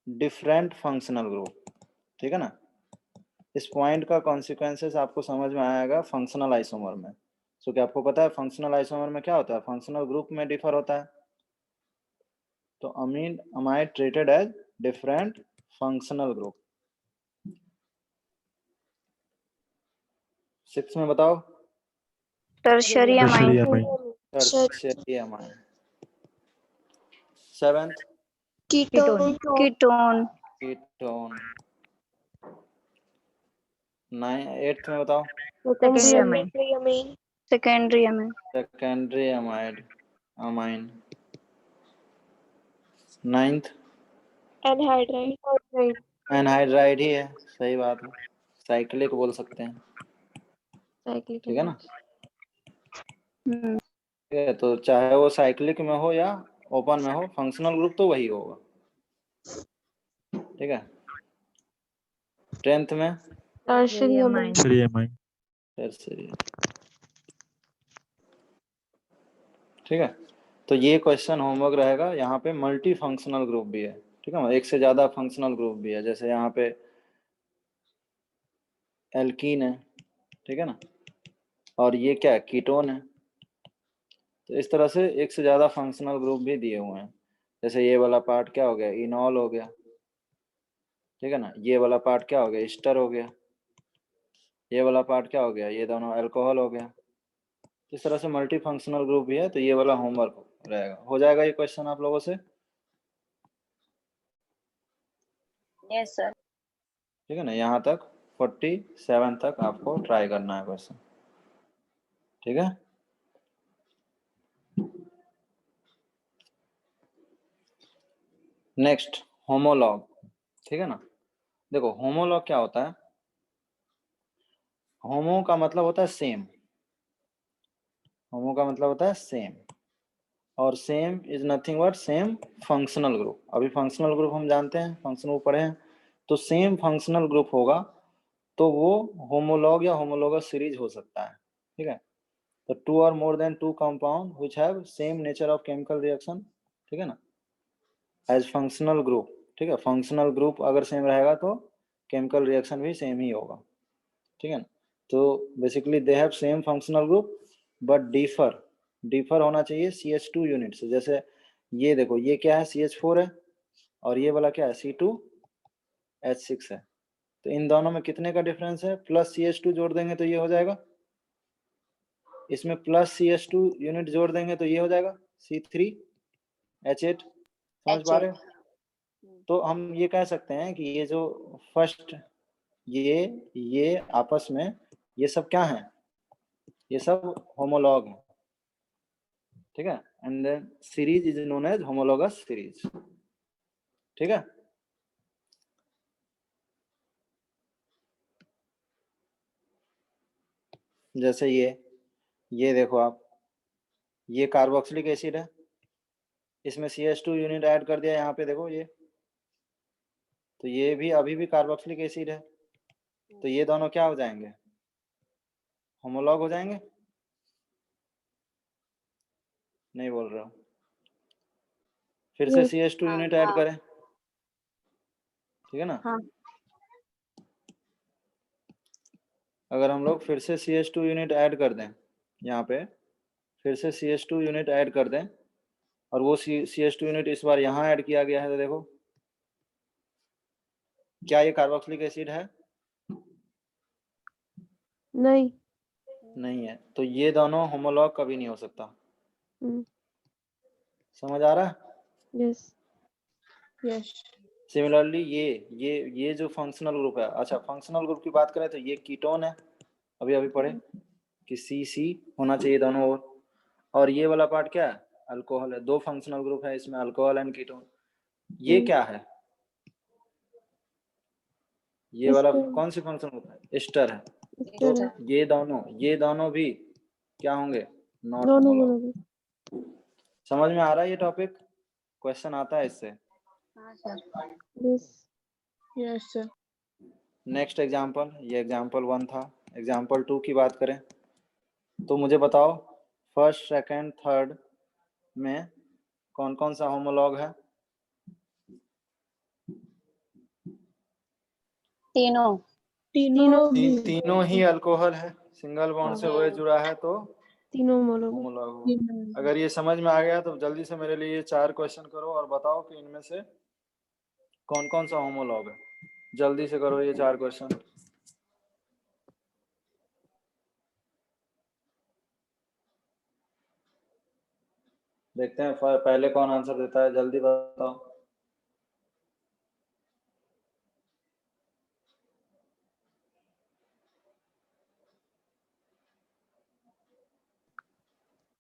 different functional group। ठीक है ना? इस पॉइंट का कॉन्सिक्वेंसेस आपको समझ में आएगा फंक्शनल आइसोमर में। सो क्या आपको पता है फंक्शनल आइसोमर में क्या होता है? फंक्शनल ग्रुप में डिफर होता है। तो अमीन amide treated as different functional group. 6 में बताओ। Tertiary Tertiary amine, amine. Tertiary amine. 7th ketone ketone, ketone. 8th में बताओ। Secondary amine. अमीन secondary amine, secondary amide amine. 9th anhydride anhydride ही है, सही बात है, साइक्लिक बोल सकते हैं, Cyclic ठीक है ना। amines. ठीक है, तो चाहे वो साइक्लिक में हो या ओपन में हो, फंक्शनल ग्रुप तो वही होगा, ठीक है। 10th में Tertiary amine. Tertiary amine. Tertiary, ठीक है। तो ये क्वेश्चन होमवर्क रहेगा। यहाँ पे मल्टी फंक्शनल ग्रुप भी है, ठीक है, एक से ज्यादा फंक्शनल ग्रुप भी है, जैसे यहाँ पे एल्कीन है, ठीक है ना, और ये क्या है, कीटोन है। तो इस तरह से एक से ज्यादा फंक्शनल ग्रुप भी दिए हुए हैं। जैसे ये वाला पार्ट क्या हो गया, इनॉल हो गया, ठीक है ना। ये वाला पार्ट क्या हो गया, ईस्टर हो गया। ये वाला पार्ट क्या हो गया, ये दोनों अल्कोहल हो गया। इस तरह से मल्टी फंक्शनल ग्रुप भी है, तो ये वाला होमवर्क रहेगा। हो जाएगा ये क्वेश्चन आप लोगों से, यस सर। ठीक है ना। यहाँ तक 47 तक आपको ट्राई करना है क्वेश्चन, ठीक है। नेक्स्ट होमोलॉग, ठीक है ना। देखो होमोलॉग क्या होता है, होमो का मतलब होता है सेम, होमो का मतलब होता है सेम, और same is nothing but same functional group. अभी फंक्शनल ग्रुप हम जानते हैं, फंक्शनल ग्रुप पढ़े हैं, तो सेम फंक्शनल ग्रुप होगा तो वो होमोलॉग या होमोलॉगस सीरीज हो सकता है, ठीक है। तो 2 or more than 2 compound which have same nature of chemical reaction, ठीक है ना, एज फंक्शनल ग्रुप, ठीक है। फंक्शनल ग्रुप अगर सेम रहेगा तो केमिकल रिएक्शन भी सेम ही होगा, ठीक है ना। तो basically they have same functional group but differ होना चाहिए CH2 यूनिट से। जैसे ये देखो, ये क्या है, CH4 है, और ये वाला क्या है, C2H6 है। तो इन दोनों में कितने का डिफरेंस है, प्लस CH2 जोड़ देंगे तो ये हो जाएगा, इसमें प्लस CH2 यूनिट जोड़ देंगे तो ये हो जाएगा C3H8। समझ पा रहे हो। तो हम ये कह सकते हैं कि ये जो फर्स्ट ये आपस में ये सब क्या है, ये सब होमोलॉग है, ठीक है। And then series is known as homologous series, ठीक है। जैसे ये देखो आप, ये कार्बोक्सिलिक एसिड है, इसमें CH2 यूनिट ऐड कर दिया यहाँ पे, देखो ये, तो ये भी अभी भी कार्बोक्सिलिक एसिड है, तो ये दोनों क्या हो जाएंगे, होमोलॉग हो जाएंगे। नहीं बोल रहा हूँ, फिर से Yes. CH2 यूनिट ऐड करें, ठीक है ना। हाँ। अगर हम लोग फिर से CH2 यूनिट ऐड कर दें, यहाँ पे फिर से CH2 यूनिट ऐड कर दें, और वो CH2 यूनिट इस बार यहाँ ऐड किया गया है, तो देखो क्या ये कार्बोक्सिलिक एसिड है, नहीं. नहीं है। तो ये दोनों होमोलॉग कभी नहीं हो सकता। Hmm. समझ आ रहा है। Yes. यस सिमिलरली ये जो फंक्शनल ग्रुप है, अच्छा फंक्शनल ग्रुप की बात करें तो ये कीटोन है, अभी पढ़े कि C होना चाहिए दोनों ओर, और ये वाला पार्ट क्या है, अल्कोहल है। 2 फंक्शनल ग्रुप है इसमें, अल्कोहल एंड कीटोन। ये क्या है, ये वाला Ester. कौन सी फंक्शनल ग्रुप है, एस्टर है। Ester तो है. ये दोनों भी क्या होंगे, नॉट दोनों होमोलॉग। होंगे. समझ में आ रहा है ये टॉपिक, क्वेश्चन आता है इससे। हाँ sir. Yes. Yes sir. Next example, ये एग्जाम्पल 1 था। एग्जाम्पल 2 की बात करें तो मुझे बताओ फर्स्ट सेकंड थर्ड में कौन कौन सा होमोलॉग है। तीनों। तीनों ही अल्कोहल है, सिंगल बॉन्ड से OH जुड़ा है तो तीनों होमोलॉग. होमोलॉग होगा। अगर ये समझ में आ गया तो जल्दी से मेरे लिए 4 क्वेश्चन करो और बताओ कि इनमें से कौन कौन सा होमोलॉग है? जल्दी से करो ये 4 क्वेश्चन। देखते हैं पहले कौन आंसर देता है, जल्दी बताओ।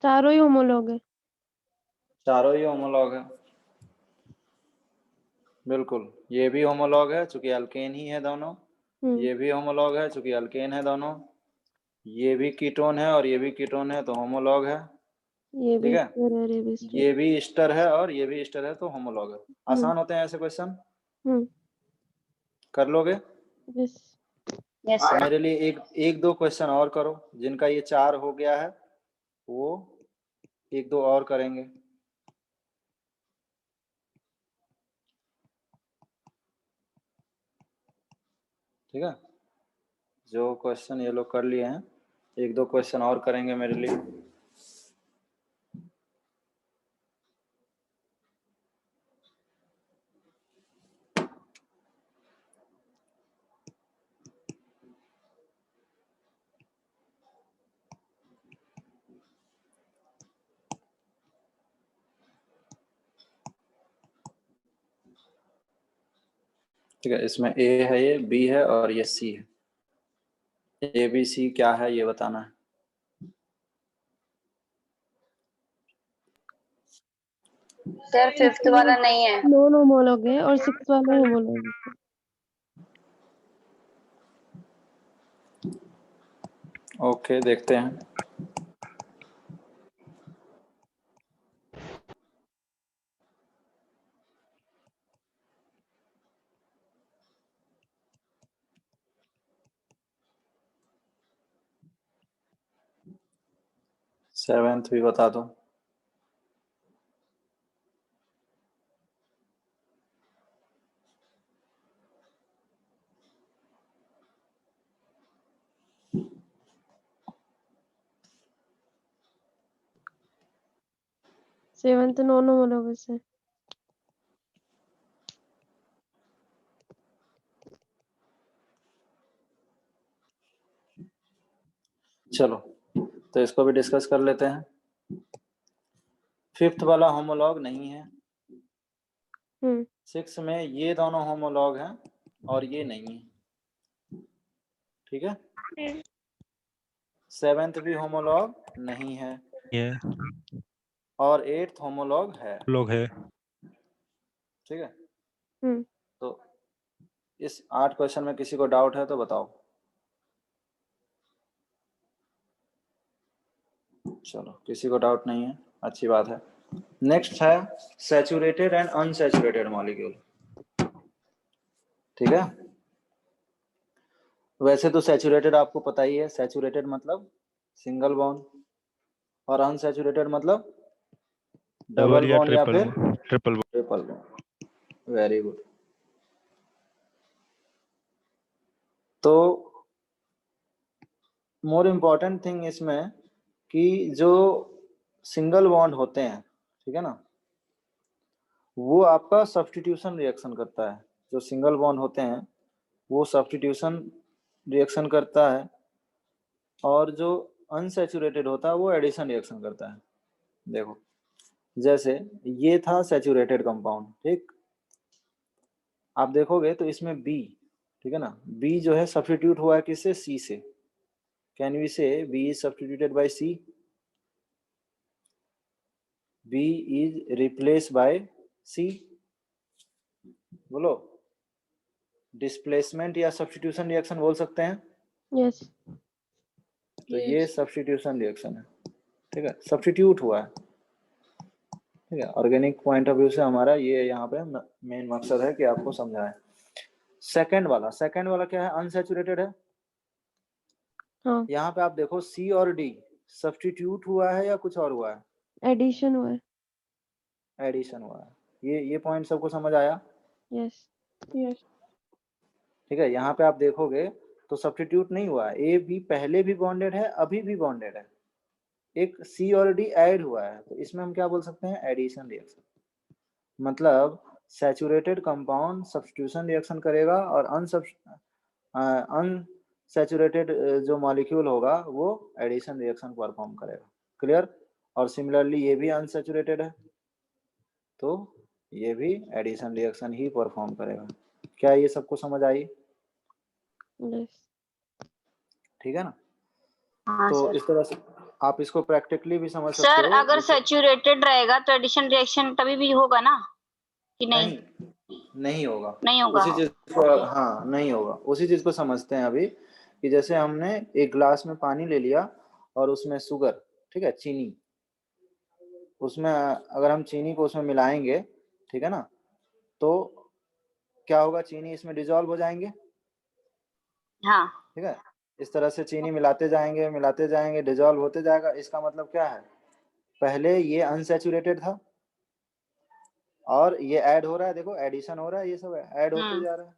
चारों ही होमोलॉग है। चारों ही होमोलॉग है, बिल्कुल। ये भी होमोलॉग है चूंकि अल्केन ही है दोनों। ये भी होमोलॉग है चूंकि अल्केन है दोनों। ये भी कीटोन है और ये भी कीटोन है तो होमोलॉग है। ये ठीक भी है, स्टर है, ये भी स्टर। ये भी ईस्टर है और ये भी ईस्टर है तो होमोलॉग है। आसान होते हैं ऐसे क्वेश्चन, कर लोगे? यस। यस तो सर। मेरे लिए एक दो क्वेश्चन और करो, जिनका ये 4 हो गया है वो एक दो और करेंगे। ठीक है, जो क्वेश्चन ये लोग कर लिए हैं एक दो क्वेश्चन और करेंगे मेरे लिए। ठीक है, इसमें ए है, ये बी है और ये सी है। ए बी सी क्या है ये बताना है। सर 5th वाला नहीं है। नॉन होमोलॉग है और 6 वाला होमोलॉग है। ओके, देखते हैं। सेवेंथ भी बता दो। सेवंथ नॉन होमोलॉग है। चलो तो इसको भी डिस्कस कर लेते हैं। 5th वाला होमोलॉग नहीं है। 6 में ये दोनों होमोलॉग हैं और ये नहीं है। ठीक है, 7th भी होमोलॉग नहीं है और 8th होमोलॉग है। लोग है। ठीक है, तो इस 8 क्वेश्चन में किसी को डाउट है तो बताओ। चलो, किसी को डाउट नहीं है, अच्छी बात है। नेक्स्ट है सैचुरेटेड एंड अनसैचुरेटेड मॉलिक्यूल। ठीक है, वैसे तो सैचुरेटेड आपको पता ही है। सैचुरेटेड मतलब सिंगल बॉन्ड और अनसैचुरेटेड मतलब डबल या बॉन्ड या ट्रिपल फिर triple triple bond. Very good. तो मोर इम्पोर्टेंट थिंग इसमें कि जो सिंगल बॉन्ड होते हैं, ठीक है ना, वो आपका सब्स्टिट्यूशन रिएक्शन करता है। जो सिंगल बॉन्ड होते हैं वो सब्स्टिट्यूशन रिएक्शन करता है और जो अनसैचुरेटेड होता है वो एडिशन रिएक्शन करता है। देखो, जैसे ये था सैचुरेटेड कंपाउंड, ठीक। आप देखोगे तो इसमें बी, ठीक है ना, बी जो है सब्स्टिट्यूट हुआ है किससे? सी से। Can we say B is substituted by C? B is replace by C. बोलो, डिस्प्लेसमेंट या सब्स्टिट्यूशन रिएक्शन बोल सकते हैं। यस। तो ये सब्स्टिट्यूशन रिएक्शन है। ठीक है, सब्स्टिट्यूट हुआ है। ठीक है, ऑर्गेनिक पॉइंट ऑफ व्यू से हमारा ये यहाँ पे मेन मकसद है कि आपको समझाएं। सेकंड वाला क्या है? अनसैचुरेटेड है। हाँ, यहाँ पे आप देखो सी और डी सब्स्टिट्यूट हुआ है या कुछ और हुआ है? एडिशन हुआ है। एडिशन हुआ है। ये पॉइंट सबको समझ आया? यस। ठीक है, यहाँ पे आप देखोगे तो सब्स्टिट्यूट नहीं हुआ है। ए बी पहले भी बॉन्डेड है, अभी भी बॉन्डेड है। एक सी और डी ऐड हुआ है, तो इसमें हम क्या बोल सकते हैं? Addition reaction. मतलब सैचुरेटेड कंपाउंड सब्स्टिट्यूशन रिएक्शन करेगा और अनसैचुरेटेड जो मॉलिक्यूल होगा वो एडिशन रिएक्शन परफॉर्म करेगा। क्लियर? और सिमिलरली ये भी अनसैचुरेटेड है तो ये भी एडिशन रिएक्शन ही परफॉर्म करेगा। क्या ये सबको समझ आई? Yes. ठीक है ना? हाँ तो सर। इस तरह से आप इसको प्रैक्टिकली भी समझ सकते सर हो। अगर सैचुरेटेड रहेगा तो एडिशन रिएक्शन तभी भी होगा ना कि नहीं? नहीं होगा। नहीं होगा। उसी चीज को, हाँ नहीं होगा। उसी चीज को समझते हैं अभी कि जैसे हमने एक ग्लास में पानी ले लिया और उसमें शुगर, ठीक है, चीनी, उसमें अगर हम चीनी को उसमें मिलाएंगे, ठीक है ना, तो क्या होगा? चीनी इसमें डिजोल्व हो जाएंगे। हाँ। ठीक है, इस तरह से चीनी मिलाते जाएंगे डिजोल्व होते जाएगा। इसका मतलब क्या है? पहले ये अनसैचुरेटेड था और ये ऐड हो रहा है, देखो एडिशन हो रहा है, ये सब ऐड होते जा रहा है।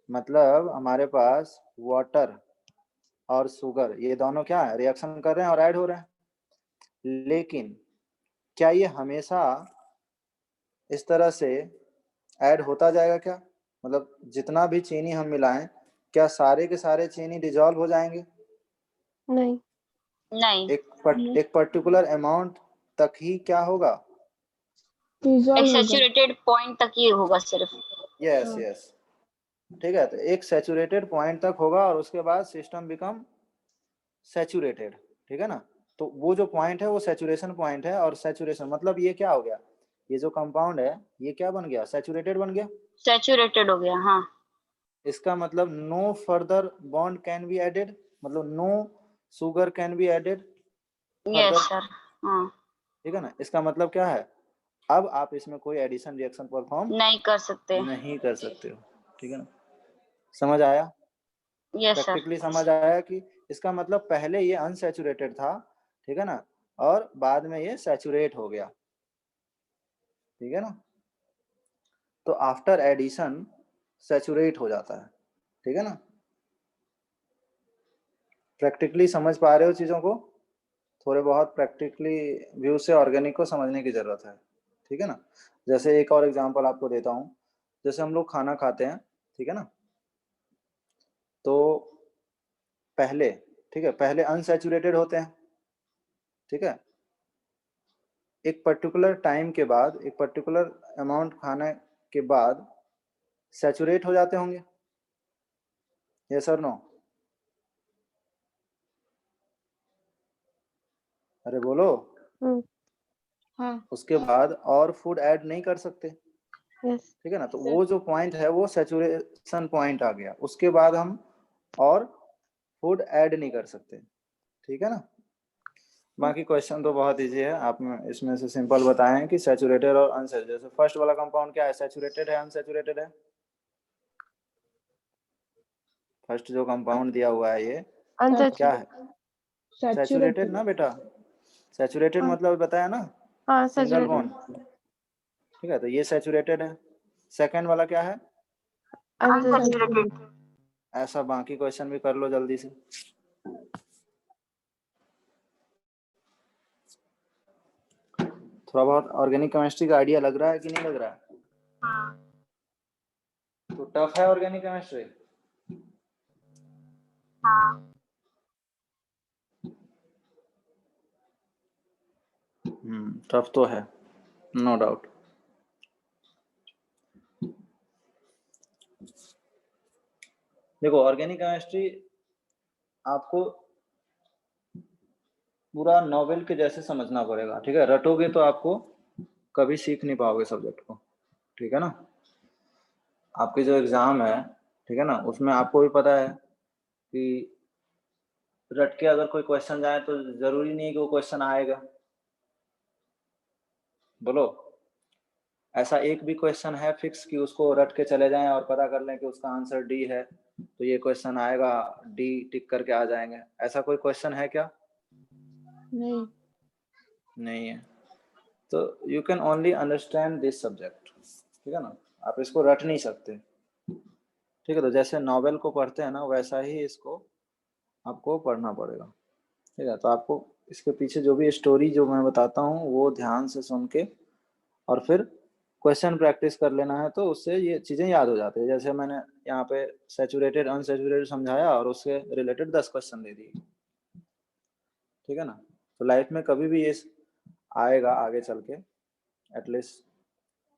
मतलब हमारे पास वाटर और शुगर ये दोनों क्या है? रिएक्शन कर रहे हैं और ऐड हो रहे हैं। लेकिन क्या ये हमेशा इस तरह से ऐड होता जाएगा क्या? मतलब जितना भी चीनी हम मिलाएं, क्या सारे के सारे चीनी डिजोल्व हो जाएंगे? नहीं। नहीं। एक पर्टिकुलर अमाउंट तक ही क्या होगा? एक डिसॉल्व होगा। सैचुरेटेड पॉइंट तक ही होगा सिर्फ। यस यस, ठीक है। तो एक सैचुरेटेड पॉइंट तक होगा और उसके बाद सिस्टम बिकम सैचुरेटेड। ठीक है ना? तो वो जो पॉइंट है वो सैचुरेशन पॉइंट है। और सैचुरेशन मतलब ये क्या हो गया? ये जो कंपाउंड है ये क्या बन गया? सैचुरेटेड बन गया। सैचुरेटेड हो गया। हाँ। इसका मतलब no further bond can be added, मतलब no sugar can be added yes further. Sir. हाँ। ठीक है ना? इसका मतलब क्या है? अब आप इसमें कोई एडिशन रिएक्शन परफॉर्म नहीं कर सकते। नहीं कर सकते हो। ठीक है ना? समझ आया? Yes sir. प्रैक्टिकली समझ आया कि इसका मतलब पहले ये अनसैचुरेटेड था, ठीक है ना, और बाद में ये सैचुरेट हो गया। ठीक है ना? तो आफ्टर एडिशन सैचुरेट हो जाता है। ठीक है ना? प्रैक्टिकली समझ पा रहे हो चीजों को? थोड़े बहुत प्रैक्टिकली व्यू से ऑर्गेनिक को समझने की जरूरत है। ठीक है ना? जैसे एक और एग्जांपल आपको देता हूं। जैसे हम लोग खाना खाते हैं, ठीक है ना, तो पहले, ठीक है, पहले अनसैचुरेटेड होते हैं। ठीक है, एक पर्टिकुलर टाइम के बाद, एक पर्टिकुलर अमाउंट खाने के बाद सैचुरेट हो जाते होंगे। यस और नो? अरे बोलो। हाँ। उसके बाद और फूड ऐड नहीं कर सकते। Yes. ठीक है ना? तो वो जो पॉइंट है वो सैचुरेशन पॉइंट आ गया। उसके बाद हम और फूड ऐड नहीं कर सकते। ठीक है ना? बाकी क्वेश्चन तो बहुत इजी है। आप इसमें से सिंपल बताएं हैं कि सैचुरेटेड और अनसैचुरेटेड। जैसे फर्स्ट वाला कंपाउंड क्या है? सैचुरेटेड है अनसैचुरेटेड है? फर्स्ट जो कंपाउंड दिया हुआ है ये क्या है? सैचुरेटेड ना बेटा? सैचुरेटेड मतलब बताया ना, हाँ सिंगल सैचुरेटेड। बॉन्ड। ठीक है, तो ये सैचुरेटेड है। सेकंड वाला क्या है? अनसैचुरेटेड। ऐसा बाकी क्वेश्चन भी कर लो जल्दी से। थोड़ा बहुत ऑर्गेनिक केमिस्ट्री का आइडिया लग रहा है कि नहीं लग रहा है? तो टफ है ऑर्गेनिक केमिस्ट्री? टफ तो है, नो डाउट। देखो ऑर्गेनिक केमिस्ट्री आपको पूरा नॉवेल के जैसे समझना पड़ेगा। ठीक है, रटोगे तो आपको कभी सीख नहीं पाओगे सब्जेक्ट को। ठीक है ना? आपके जो एग्जाम है, ठीक है ना, उसमें आपको भी पता है कि रट के अगर कोई क्वेश्चन जाए तो जरूरी नहीं है कि वो क्वेश्चन आएगा। बोलो, ऐसा एक भी क्वेश्चन है फिक्स कि उसको रट के चले जाएं और पता कर लें कि उसका आंसर डी है तो ये क्वेश्चन आएगा, डी टिक करके आ जाएंगे? ऐसा कोई क्वेश्चन है क्या? नहीं है। तो you can only understand this subject. ठीक है ना? आप इसको रट नहीं सकते। ठीक है, तो जैसे नॉवेल को पढ़ते हैं ना वैसा ही इसको आपको पढ़ना पड़ेगा। ठीक है, तो आपको इसके पीछे जो भी स्टोरी जो मैं बताता हूँ वो ध्यान से सुन के और फिर क्वेश्चन प्रैक्टिस कर लेना है तो उससे ये चीजें याद हो जाती है। जैसे मैंने यहाँ पे सैचुरेटेड अनसैचुरेटेड समझाया और उससे रिलेटेड 10 क्वेश्चन दे दिए, ठीक है ना। तो लाइफ में कभी भी ये आएगा आगे चल के, एटलीस्ट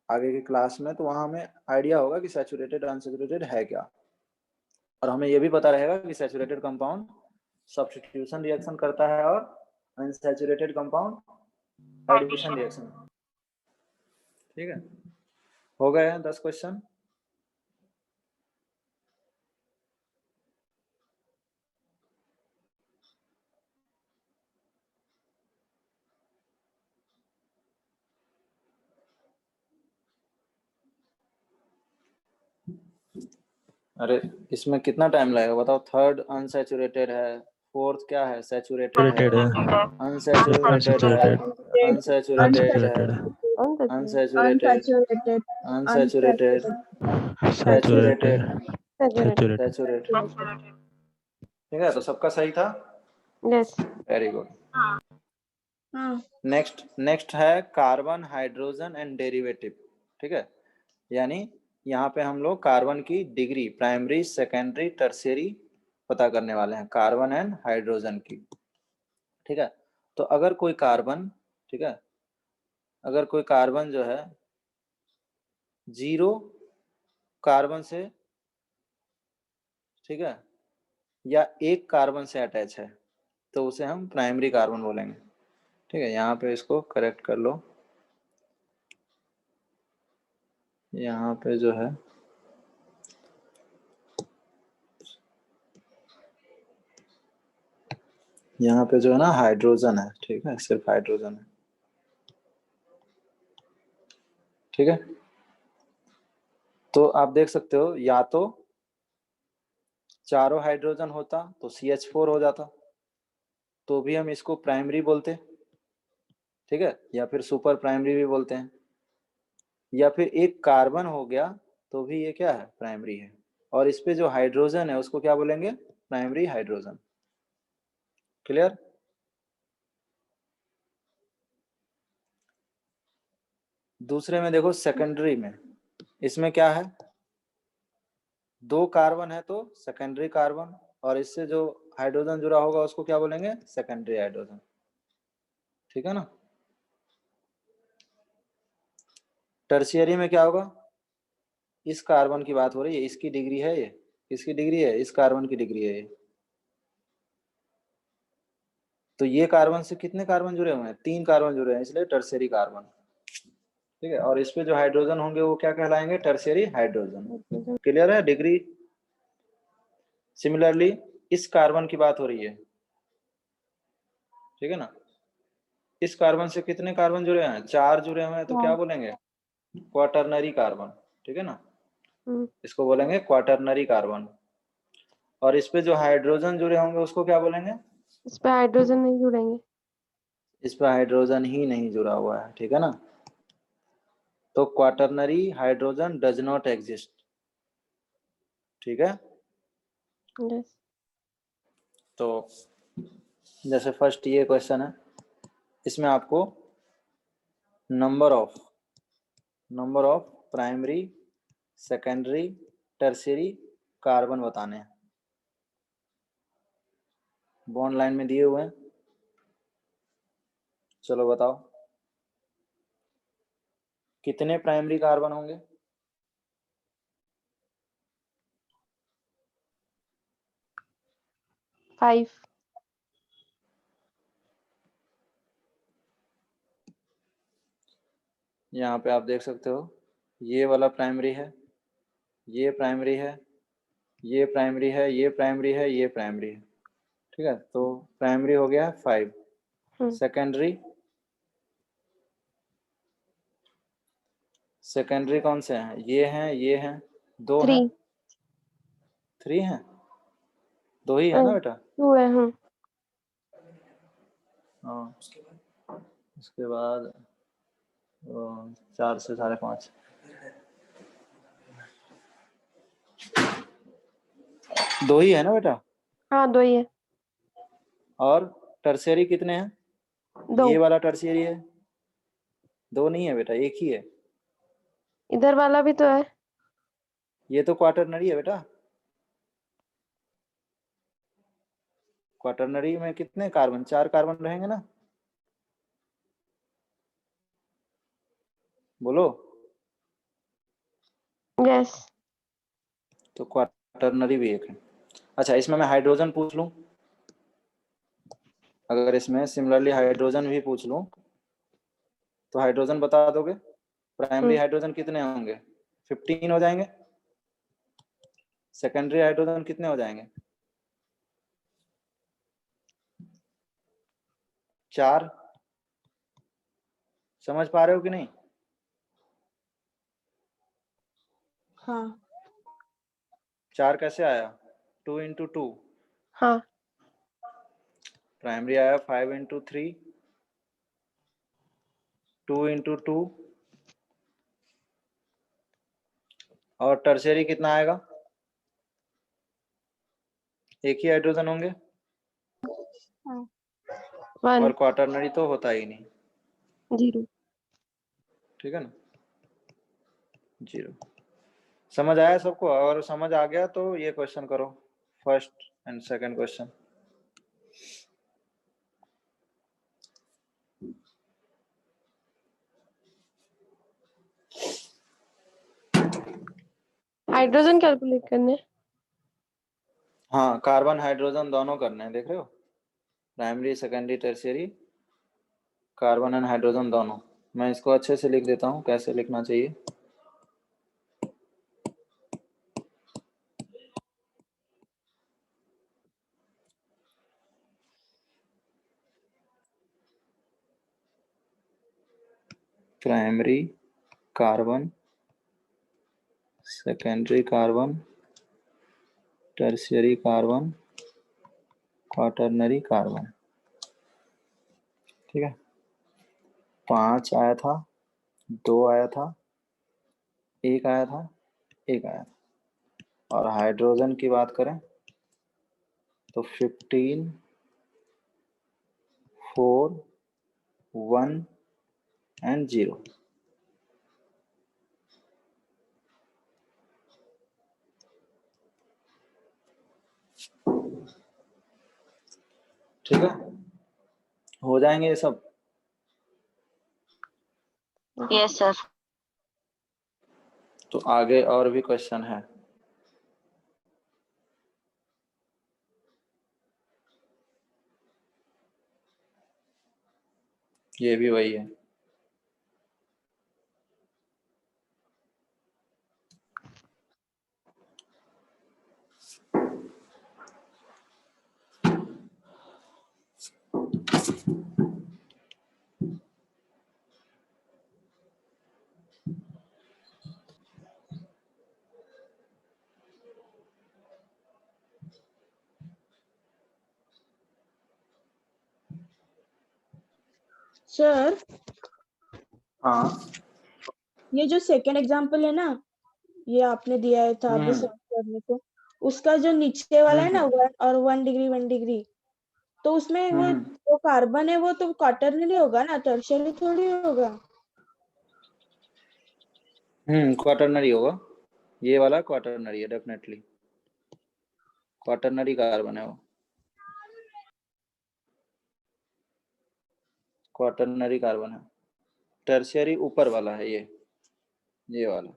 आगे की क्लास में, तो वहां हमें आइडिया होगा कि सैचुरेटेड अनसैचुरेटेड है क्या, और हमें ये भी पता रहेगा कि सैचुरेटेड कंपाउंड सब्स्टिट्यूशन रिएक्शन करता है और अनसैचुरेटेड कंपाउंड एडिशन रिएक्शन। ठीक है, हो गए हैं 10 क्वेश्चन। अरे इसमें कितना टाइम लगेगा बताओ। थर्ड अनसैचुरेटेड है, फोर्थ क्या है, सैचुरेटेड है, अनसैचुरेटेड है, अनसैचुरेटेड है, अनसैचुरेटेड, अनसैचुरेटेड, सैचुरेटेड, सैचुरेटेड। ठीक है, तो सबका सही था। यस। Very good. हाँ नेक्स्ट है कार्बन, हाइड्रोजन एंड डेरिवेटिव। ठीक है, यानी यहाँ पे हम लोग कार्बन की डिग्री, प्राइमरी, सेकेंडरी, टर्शियरी पता करने वाले हैं, कार्बन एंड हाइड्रोजन की। ठीक है, तो अगर कोई कार्बन, ठीक है, अगर कोई कार्बन जो है 0 कार्बन से, ठीक है, या 1 कार्बन से अटैच है तो उसे हम प्राइमरी कार्बन बोलेंगे। ठीक है, यहाँ पे इसको करेक्ट कर लो। यहाँ पे जो है यहाँ पे जो है ना हाइड्रोजन है। ठीक है, सिर्फ हाइड्रोजन है। ठीक है, तो आप देख सकते हो, या तो चारों हाइड्रोजन होता तो CH4 हो जाता, तो भी हम इसको प्राइमरी बोलते। ठीक है, या फिर सुपर प्राइमरी भी बोलते हैं, या फिर एक कार्बन हो गया तो भी ये क्या है, प्राइमरी है। और इस पे जो हाइड्रोजन है उसको क्या बोलेंगे, प्राइमरी हाइड्रोजन। क्लियर। दूसरे में देखो, सेकेंडरी में, इसमें क्या है, 2 कार्बन है तो सेकेंडरी कार्बन, और इससे जो हाइड्रोजन जुड़ा होगा उसको क्या बोलेंगे, सेकेंडरी हाइड्रोजन। ठीक है ना। टर्शियरी में क्या होगा, इस कार्बन की बात हो रही है, इसकी डिग्री है ये, किसकी डिग्री है, इस कार्बन की डिग्री है ये। तो ये कार्बन से कितने कार्बन जुड़े हुए हैं, 3 कार्बन जुड़े हैं, इसलिए टर्शियरी कार्बन। ठीक है, और इस पे जो हाइड्रोजन होंगे वो क्या कहलाएंगे, टर्शियरी हाइड्रोजन। क्लियर है डिग्री। सिमिलरली इस कार्बन की बात हो रही है, ठीक है ना, इस कार्बन से कितने कार्बन जुड़े हैं, 4 जुड़े हुए हैं, तो क्या बोलेंगे, क्वाटरनरी कार्बन। ठीक है ना, इसको बोलेंगे क्वाटरनरी कार्बन। और इस पे जो हाइड्रोजन जुड़े होंगे उसको क्या बोलेंगे, इस पे हाइड्रोजन नहीं जुड़ेंगे। इस पे हाइड्रोजन ही नहीं जुड़ा हुआ है। ठीक है ना, तो quaternary hydrogen does not exist. ठीक है, यस। तो जैसे फर्स्ट ये क्वेश्चन है, इसमें आपको number of primary, secondary, tertiary carbon बताने हैं। बॉन्ड लाइन में दिए हुए हैं, चलो बताओ कितने प्राइमरी कार्बन होंगे। फाइव। यहाँ पे आप देख सकते हो, ये वाला प्राइमरी है, ये प्राइमरी है, ये प्राइमरी है, ये प्राइमरी है, ये प्राइमरी है। ठीक है, तो प्राइमरी हो गया 5। सेकेंडरी कौन से हैं, ये हैं 2 हैं, 3 हैं, 2 ही है ना बेटा। 2 है। हाँ, उसके बाद 4 से 5.5, 2 ही है ना बेटा। हाँ 2 ही है। और टर्शियरी कितने हैं, 2। ये वाला टर्शियरी है, 2 नहीं है बेटा, 1 ही है। इधर वाला भी तो है। ये तो क्वाटरनरी है बेटा। क्वाटरनरी में कितने कार्बन, 4 कार्बन रहेंगे ना, बोलो। यस। तो क्वाटरनरी भी एक है। अच्छा, इसमें मैं हाइड्रोजन पूछ लूं, अगर इसमें सिमिलरली हाइड्रोजन भी पूछ लूं तो हाइड्रोजन बता दोगे? प्राइमरी हाइड्रोजन कितने होंगे? 15 हो जाएंगे। सेकेंडरी हाइड्रोजन कितने हो जाएंगे? 4। समझ पा रहे हो कि नहीं? हाँ 4 कैसे आया? 2 इंटू 2। हाँ। प्राइमरी आया 5 इंटू 3, 2 इंटू 2, और टर्शियरी कितना आएगा? एक ही हाइड्रोजन होंगे, 1 और क्वाटरनरी तो होता ही नहीं। 0। ठीक है ना, 0। समझ आया सबको? और समझ आ गया तो ये क्वेश्चन करो, first and second question. Hydrogen calculate करने। हाँ, कार्बन हाइड्रोजन दोनों करने हैं, देख रहे हो? Primary secondary tertiary, carbon and hydrogen दोनों। मैं इसको अच्छे से लिख देता हूँ, कैसे लिखना चाहिए। Primary carbon, secondary carbon, tertiary carbon, quaternary carbon. ठीक है, 5 आया था, 2 आया था, 1 आया था, 1 आया था। और हाइड्रोजन की बात करें तो 15, 4, 1 एंड 0। ठीक है, हो जाएंगे ये सब। Yes, sir. तो आगे और भी क्वेश्चन है। ये भी वही है। सर, हाँ। ये जो सेकंड एग्जांपल है ना, ये आपने दिया है था अभी सॉल्व करने को, उसका जो नीचे वाला है ना 1 और 1 डिग्री 1 डिग्री, तो उसमें वो जो कार्बन है वो तो क्वाटरनरी होगा ना, टर्शियरी थोड़ी होगा। क्वाटरनरी होगा, ये वाला क्वाटरनरी है, डेफिनेटली क्वाटरनरी कार्बन है वो, क्वाटरनरी कार्बन है। टर्शियरी ऊपर वाला है, ये वाला।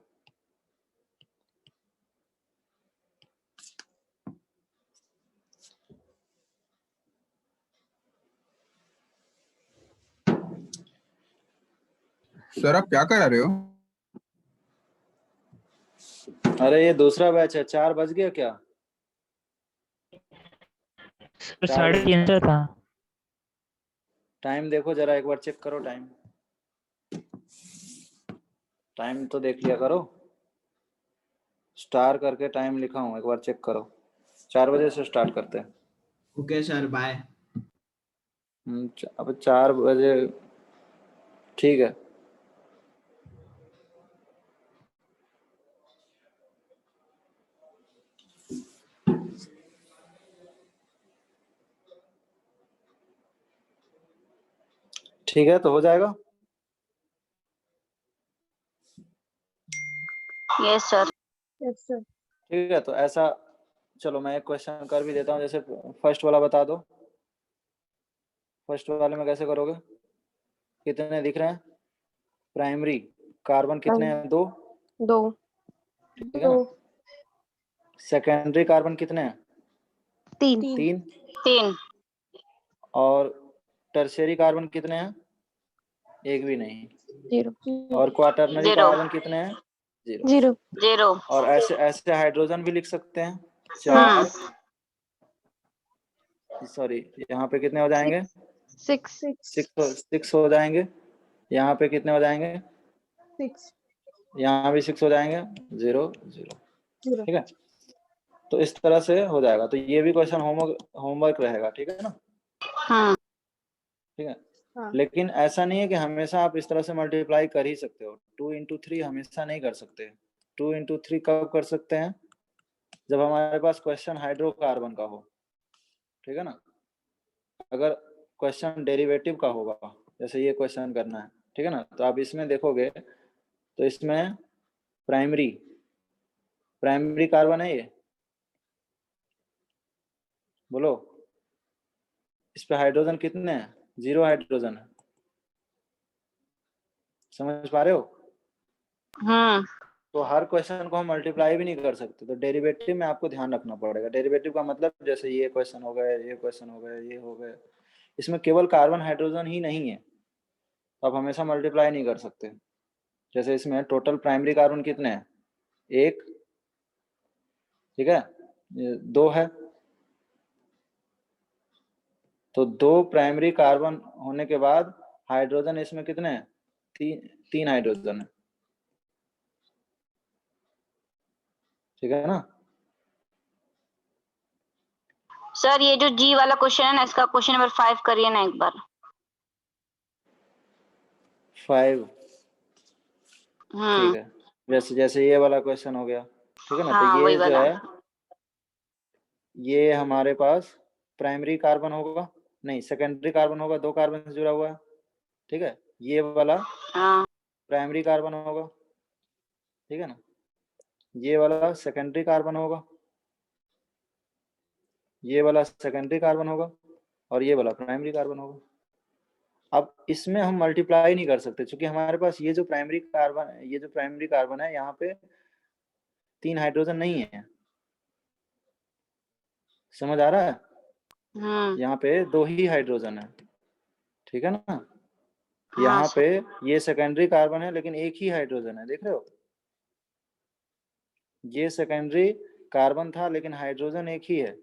सर आप क्या करा रहे हो? अरे ये दूसरा बैच है। 4 बज गया क्या? 3:30 था। टाइम देखो जरा, एक बार चेक करो टाइम। टाइम तो देख लिया करो, स्टार करके टाइम लिखा हूँ, एक बार चेक करो। 4 बजे से स्टार्ट करते हैं। Okay sir, bye. अब 4 बजे, ठीक है। ठीक है, तो हो जाएगा। Yes sir. Yes sir. ठीक है, तो ऐसा चलो मैं एक क्वेश्चन कर भी देता हूँ, जैसे फर्स्ट वाला बता दो। फर्स्ट वाले में कैसे करोगे? कितने दिख रहे हैं? प्राइमरी कार्बन कितने हैं? 2। 2 ठीक है ना? सेकेंडरी कार्बन कितने हैं? 3 3। 3। और टर्शियरी कार्बन कितने हैं? एक भी नहीं। 0 और क्वाटरनरी 0। कार्बन कितने हैं? 0। 0 0। और ऐसे ऐसे हाइड्रोजन भी लिख सकते हैं 4। सॉरी, यहाँ पे कितने हो जाएंगे? 6 6 हो जाएंगे। यहाँ पे कितने हो जाएंगे? 6 यहाँ भी 6 हो जाएंगे। 0 0। 0। ठीक है, तो इस तरह से हो जाएगा। तो ये भी क्वेश्चन होमवर्क रहेगा। ठीक है ना? ठीक है। हाँ। लेकिन ऐसा नहीं है कि हमेशा आप इस तरह से मल्टीप्लाई कर ही सकते हो। 2 into 3 हमेशा नहीं कर सकते। 2 into 3 कब कर सकते हैं? जब हमारे पास क्वेश्चन हाइड्रोकार्बन का हो। ठीक है ना? अगर क्वेश्चन डेरिवेटिव का होगा, जैसे ये क्वेश्चन करना है, ठीक है ना, तो आप इसमें देखोगे तो इसमें प्राइमरी कार्बन है ये, बोलो। इस पे हाइड्रोजन कितने हैं? 0 हाइड्रोजन है। समझ पा रहे हो? तो हर क्वेश्चन को हम मल्टीप्लाई भी नहीं कर सकते, तो डेरिवेटिव में आपको ध्यान रखना पड़ेगा। डेरिवेटिव का मतलब जैसे ये क्वेश्चन हो गए, ये क्वेश्चन हो गए, ये हो गए, इसमें केवल कार्बन हाइड्रोजन ही नहीं है, तो आप हमेशा मल्टीप्लाई नहीं कर सकते। जैसे इसमें टोटल प्राइमरी कार्बन कितने हैं? 1। ठीक है, 2 है, तो 2 प्राइमरी कार्बन होने के बाद हाइड्रोजन इसमें कितने हैं? 3 हाइड्रोजन है। ठीक है ना? सर ये जो जी वाला क्वेश्चन है ना, इसका क्वेश्चन नंबर 5 करिए ना एक बार। 5। ठीक है, जैसे ये वाला क्वेश्चन हो गया। ठीक है ना? तो हाँ, ये वही जो वाला। है, ये हमारे पास प्राइमरी कार्बन होगा, नहीं सेकेंडरी कार्बन होगा, 2 कार्बन से जुड़ा हुआ है। ठीक है, ये वाला प्राइमरी कार्बन होगा। ठीक है ना? ये वाला सेकेंडरी कार्बन होगा, ये वाला सेकेंडरी कार्बन होगा, और ये वाला प्राइमरी कार्बन होगा। अब इसमें हम मल्टीप्लाई नहीं कर सकते, क्योंकि हमारे पास ये जो प्राइमरी कार्बन है, यहाँ पे 3 हाइड्रोजन नहीं है। समझ आ रहा है? यहाँ पे 2 ही हाइड्रोजन है। ठीक है ना? यहाँ पे ये सेकेंडरी कार्बन है, लेकिन 1 ही हाइड्रोजन है। देख रहे हो? ये सेकेंडरी कार्बन था, लेकिन हाइड्रोजन 1 ही है।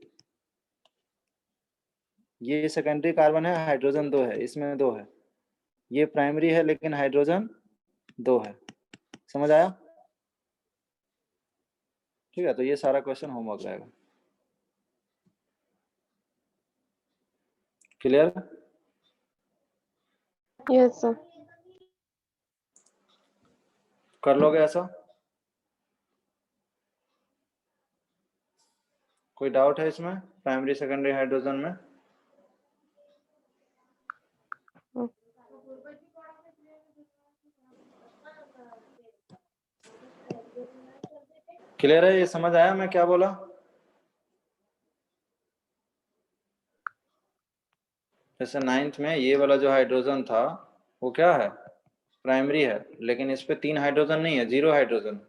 ये सेकेंडरी कार्बन है, हाइड्रोजन 2 है, इसमें 2 है। ये प्राइमरी है, लेकिन हाइड्रोजन 2 है। समझ आया? ठीक है, तो ये सारा क्वेश्चन होमवर्क रहेगा। क्लियर? Yes sir. कर लोगे ऐसा? कोई डाउट है इसमें प्राइमरी सेकेंडरी हाइड्रोजन में? क्लियर है? ये समझ आया मैं क्या बोला? जैसे 9th में ये वाला जो हाइड्रोजन था वो क्या है? प्राइमरी है, लेकिन इस पे 3 हाइड्रोजन नहीं है, 0 हाइड्रोजन।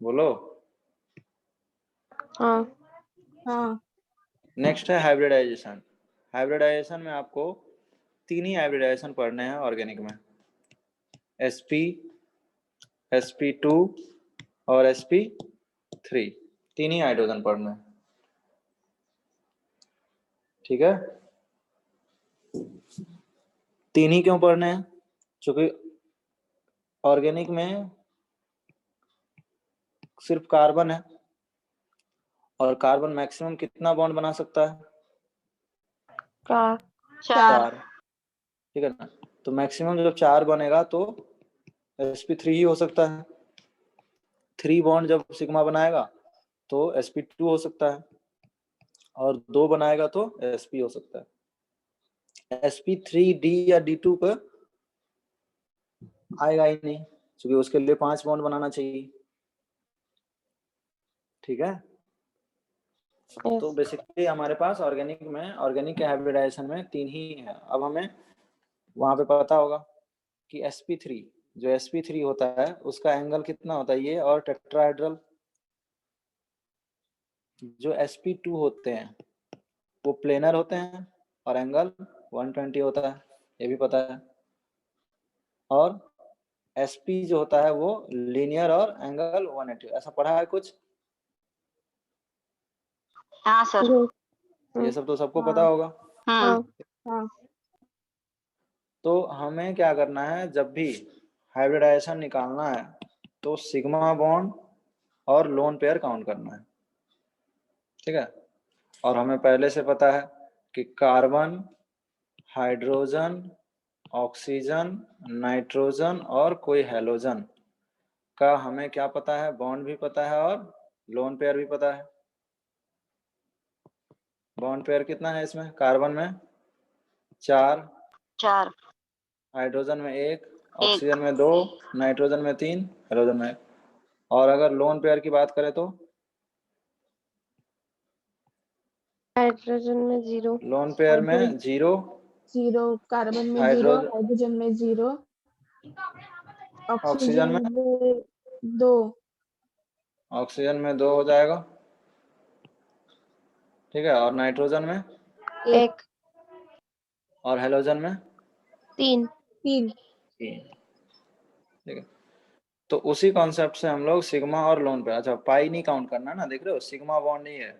बोलो। हाँ। नेक्स्ट है हाइब्रिडाइजेशन। हाइब्रिडाइजेशन में आपको 3 ही हाइब्रिडाइजेशन पढ़ने हैं ऑर्गेनिक में, sp, sp2 और sp3। 3 ही हाइड्रोजन पढ़ने हैं। ठीक है? 3 ही क्यों पढ़ने हैं? क्योंकि ऑर्गेनिक में सिर्फ कार्बन है, और कार्बन मैक्सिमम कितना बॉन्ड बना सकता है? 4। ठीक है ना? तो मैक्सिमम जब 4 बनेगा तो sp3 ही हो सकता है। 3 बॉन्ड जब सिग्मा बनाएगा तो sp2 हो सकता है, और 2 बनाएगा तो sp हो सकता है। sp3 d या d2 पर आएगा ही नहीं। क्योंकि उसके लिए 5 बॉन्ड बनाना चाहिए। ठीक है, तो yes, बेसिकली हमारे पास ऑर्गेनिक हाइब्रिडाइजेशन में 3 ही है। अब हमें वहां पे पता होगा कि sp3 जो sp3 होता है उसका एंगल कितना होता है ये, और टेट्राहेड्रल जो sp2 होते हैं वो प्लेनर होते हैं और एंगल 120 होता है, ये भी पता है। और sp जो होता है वो लीनियर और एंगल 180, ऐसा पढ़ा है कुछ? हाँ सर। yes, ये सब तो सबको हाँ। पता होगा। हाँ, हाँ तो हमें क्या करना है, जब भी हाइब्रिडाइजेशन निकालना है तो सिग्मा बॉन्ड और लोन पेयर काउंट करना है। ठीक है, और हमें पहले से पता है कि कार्बन, हाइड्रोजन, ऑक्सीजन, नाइट्रोजन और कोई हैलोजन का हमें क्या पता है, बॉन्ड भी पता है और लोन पेयर भी पता है। बॉन्ड पेयर कितना है इसमें? कार्बन में 4, 4, हाइड्रोजन में 1, ऑक्सीजन में 2, नाइट्रोजन में 3, हैलोजन में 1। और अगर लोन पेयर की बात करें तो हाइड्रोजन में 0, लोन पेयर में 0, 0, कार्बन में 0, हाइड्रोजन, हाइड्रोजन में 0, ऑक्सीजन ऑक्सीजन में, में 2, ऑक्सीजन में 2 हो जाएगा। ठीक है, और नाइट्रोजन में 1, और हैलोजन में 3, 3। 3। ठीक है, तो उसी कॉन्सेप्ट से हम लोग सिग्मा और लोन पेयर, अच्छा पाई नहीं काउंट करना ना, देख रहे हो सिग्मा बॉन्ड नहीं है।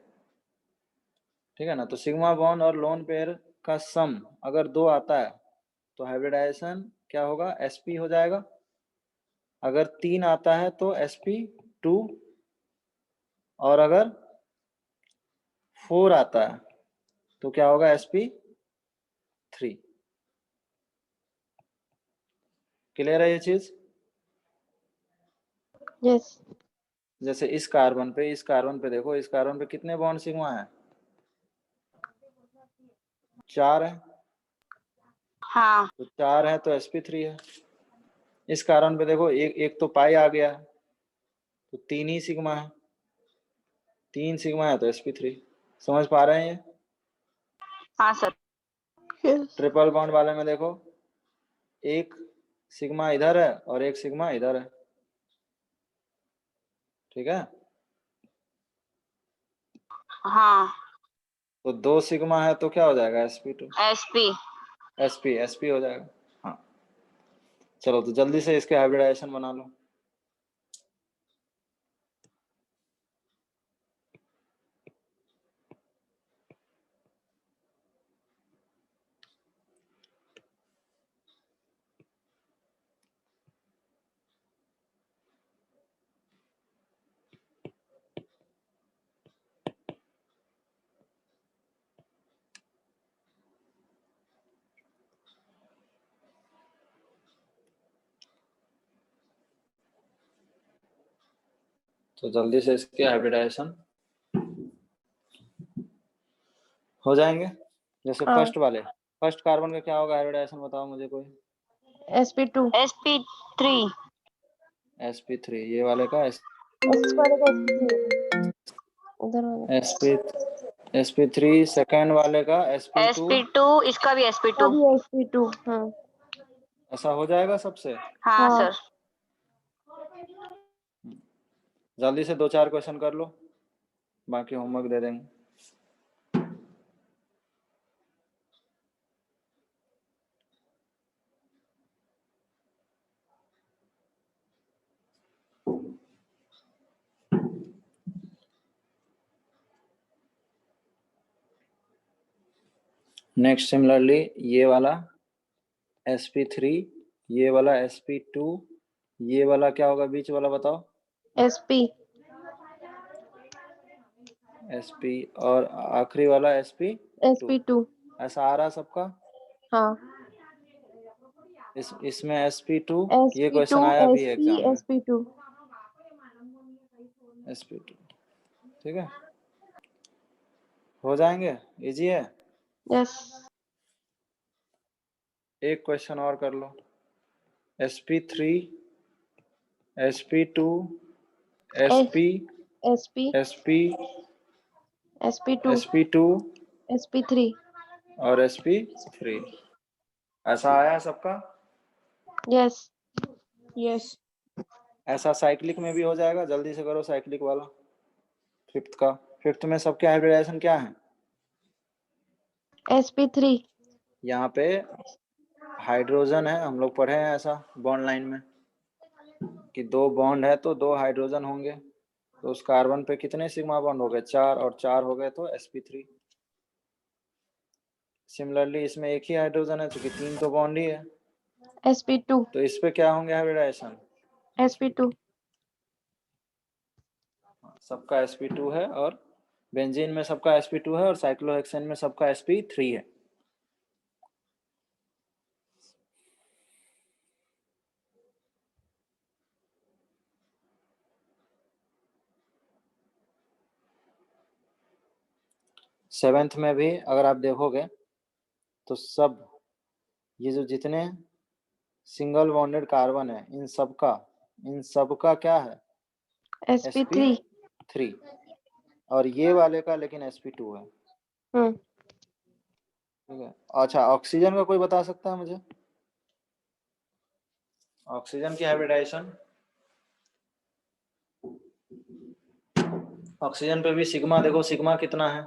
ठीक है ना, तो सिग्मा बॉन्ड और लोन पेयर का सम अगर 2 आता है तो हाइब्रिडाइजेशन क्या होगा, sp हो जाएगा। अगर 3 आता है तो sp2, और अगर 4 आता है तो क्या होगा, sp3। क्लियर है ये चीज? yes, जैसे इस कार्बन पे देखो, इस कार्बन पे कितने बॉन्ड सिग्मा है? 4 है, हाँ तो 4 है तो sp3 है। इस कार्बन पे देखो एक तो पाई आ गया, तो 3 ही सिग्मा है, 3 सिग्मा है तो sp3। समझ पा रहे हैं ये? हाँ सर। yes, ट्रिपल बॉन्ड वाले में देखो, एक सिग्मा इधर है और एक सिग्मा इधर है। ठीक है, हाँ तो 2 सिग्मा है तो क्या हो जाएगा, sp2, SP। sp हो जाएगा। हाँ, चलो तो जल्दी से इसके हाइब्रिडाइजेशन बना लो। तो जल्दी से इसके हाइब्रिडाइजेशन हो जाएंगे। जैसे हाँ, फर्स्ट कार्बन का क्या होगा हाइब्रिडाइजेशन, बताओ मुझे कोई। sp2, SP3। sp3, ये वाले का इस वाले का sp3 होगा, उधर वाले sp3, सेकंड वाले का sp2। SP2, इसका भी का SP2। भी sp2, हाँ, ऐसा हो जाएगा सबसे। हाँ हाँ, सर। जल्दी से 2-4 क्वेश्चन कर लो, बाकी होमवर्क दे देंगे। नेक्स्ट सिमिलरली ये वाला sp3, ये वाला sp2, ये वाला क्या होगा बीच वाला, बताओ। sp, sp, और आखिरी वाला sp2। sp2, ऐसा आ रहा सबका? हाँ, इसमें sp2, ये sp2, क्वेश्चन आया भी है sp, एग्जाम में, sp2, sp2। ठीक है, हो जाएंगे, इजी है। yes, एक क्वेश्चन और कर लो, sp3 sp2 sp sp sp sp2 sp2 sp3 और sp3 ऐसा आया सबका। yes यस ऐसा साइक्लिक में भी हो जाएगा, जल्दी से करो साइक्लिक वाला। फिफ्थ का, फिफ्थ में सबके हाइब्रिडाइजेशन क्या है? sp3 यहाँ पे हाइड्रोजन है, हम लोग पढ़े हैं ऐसा बॉन्ड लाइन में कि 2 बॉन्ड है तो 2 हाइड्रोजन होंगे, तो उस कार्बन पे कितने सिग्मा बॉन्ड हो गए? 4, और 4 हो गए तो sp3। सिमिलरली इसमें एक ही हाइड्रोजन है क्योंकि 3 तो बॉन्ड ही है, sp2 तो इस पे क्या होंगे हाइब्रिडाइजेशन? sp2 सबका sp2 है, और बेंजीन में सबका sp2 है, और साइक्लोहेक्सेन में सबका sp3 है। सेवेंथ में भी अगर आप देखोगे तो सब ये जो जितने सिंगल बॉन्डेड कार्बन है इन सबका क्या है? sp3 sp3। और ये वाले का लेकिन sp2 है। ठीक है। अच्छा, ऑक्सीजन का कोई बता सकता है मुझे? ऑक्सीजन की हाइब्रिडाइजेशन, ऑक्सीजन पे भी सिग्मा देखो, सिग्मा कितना है?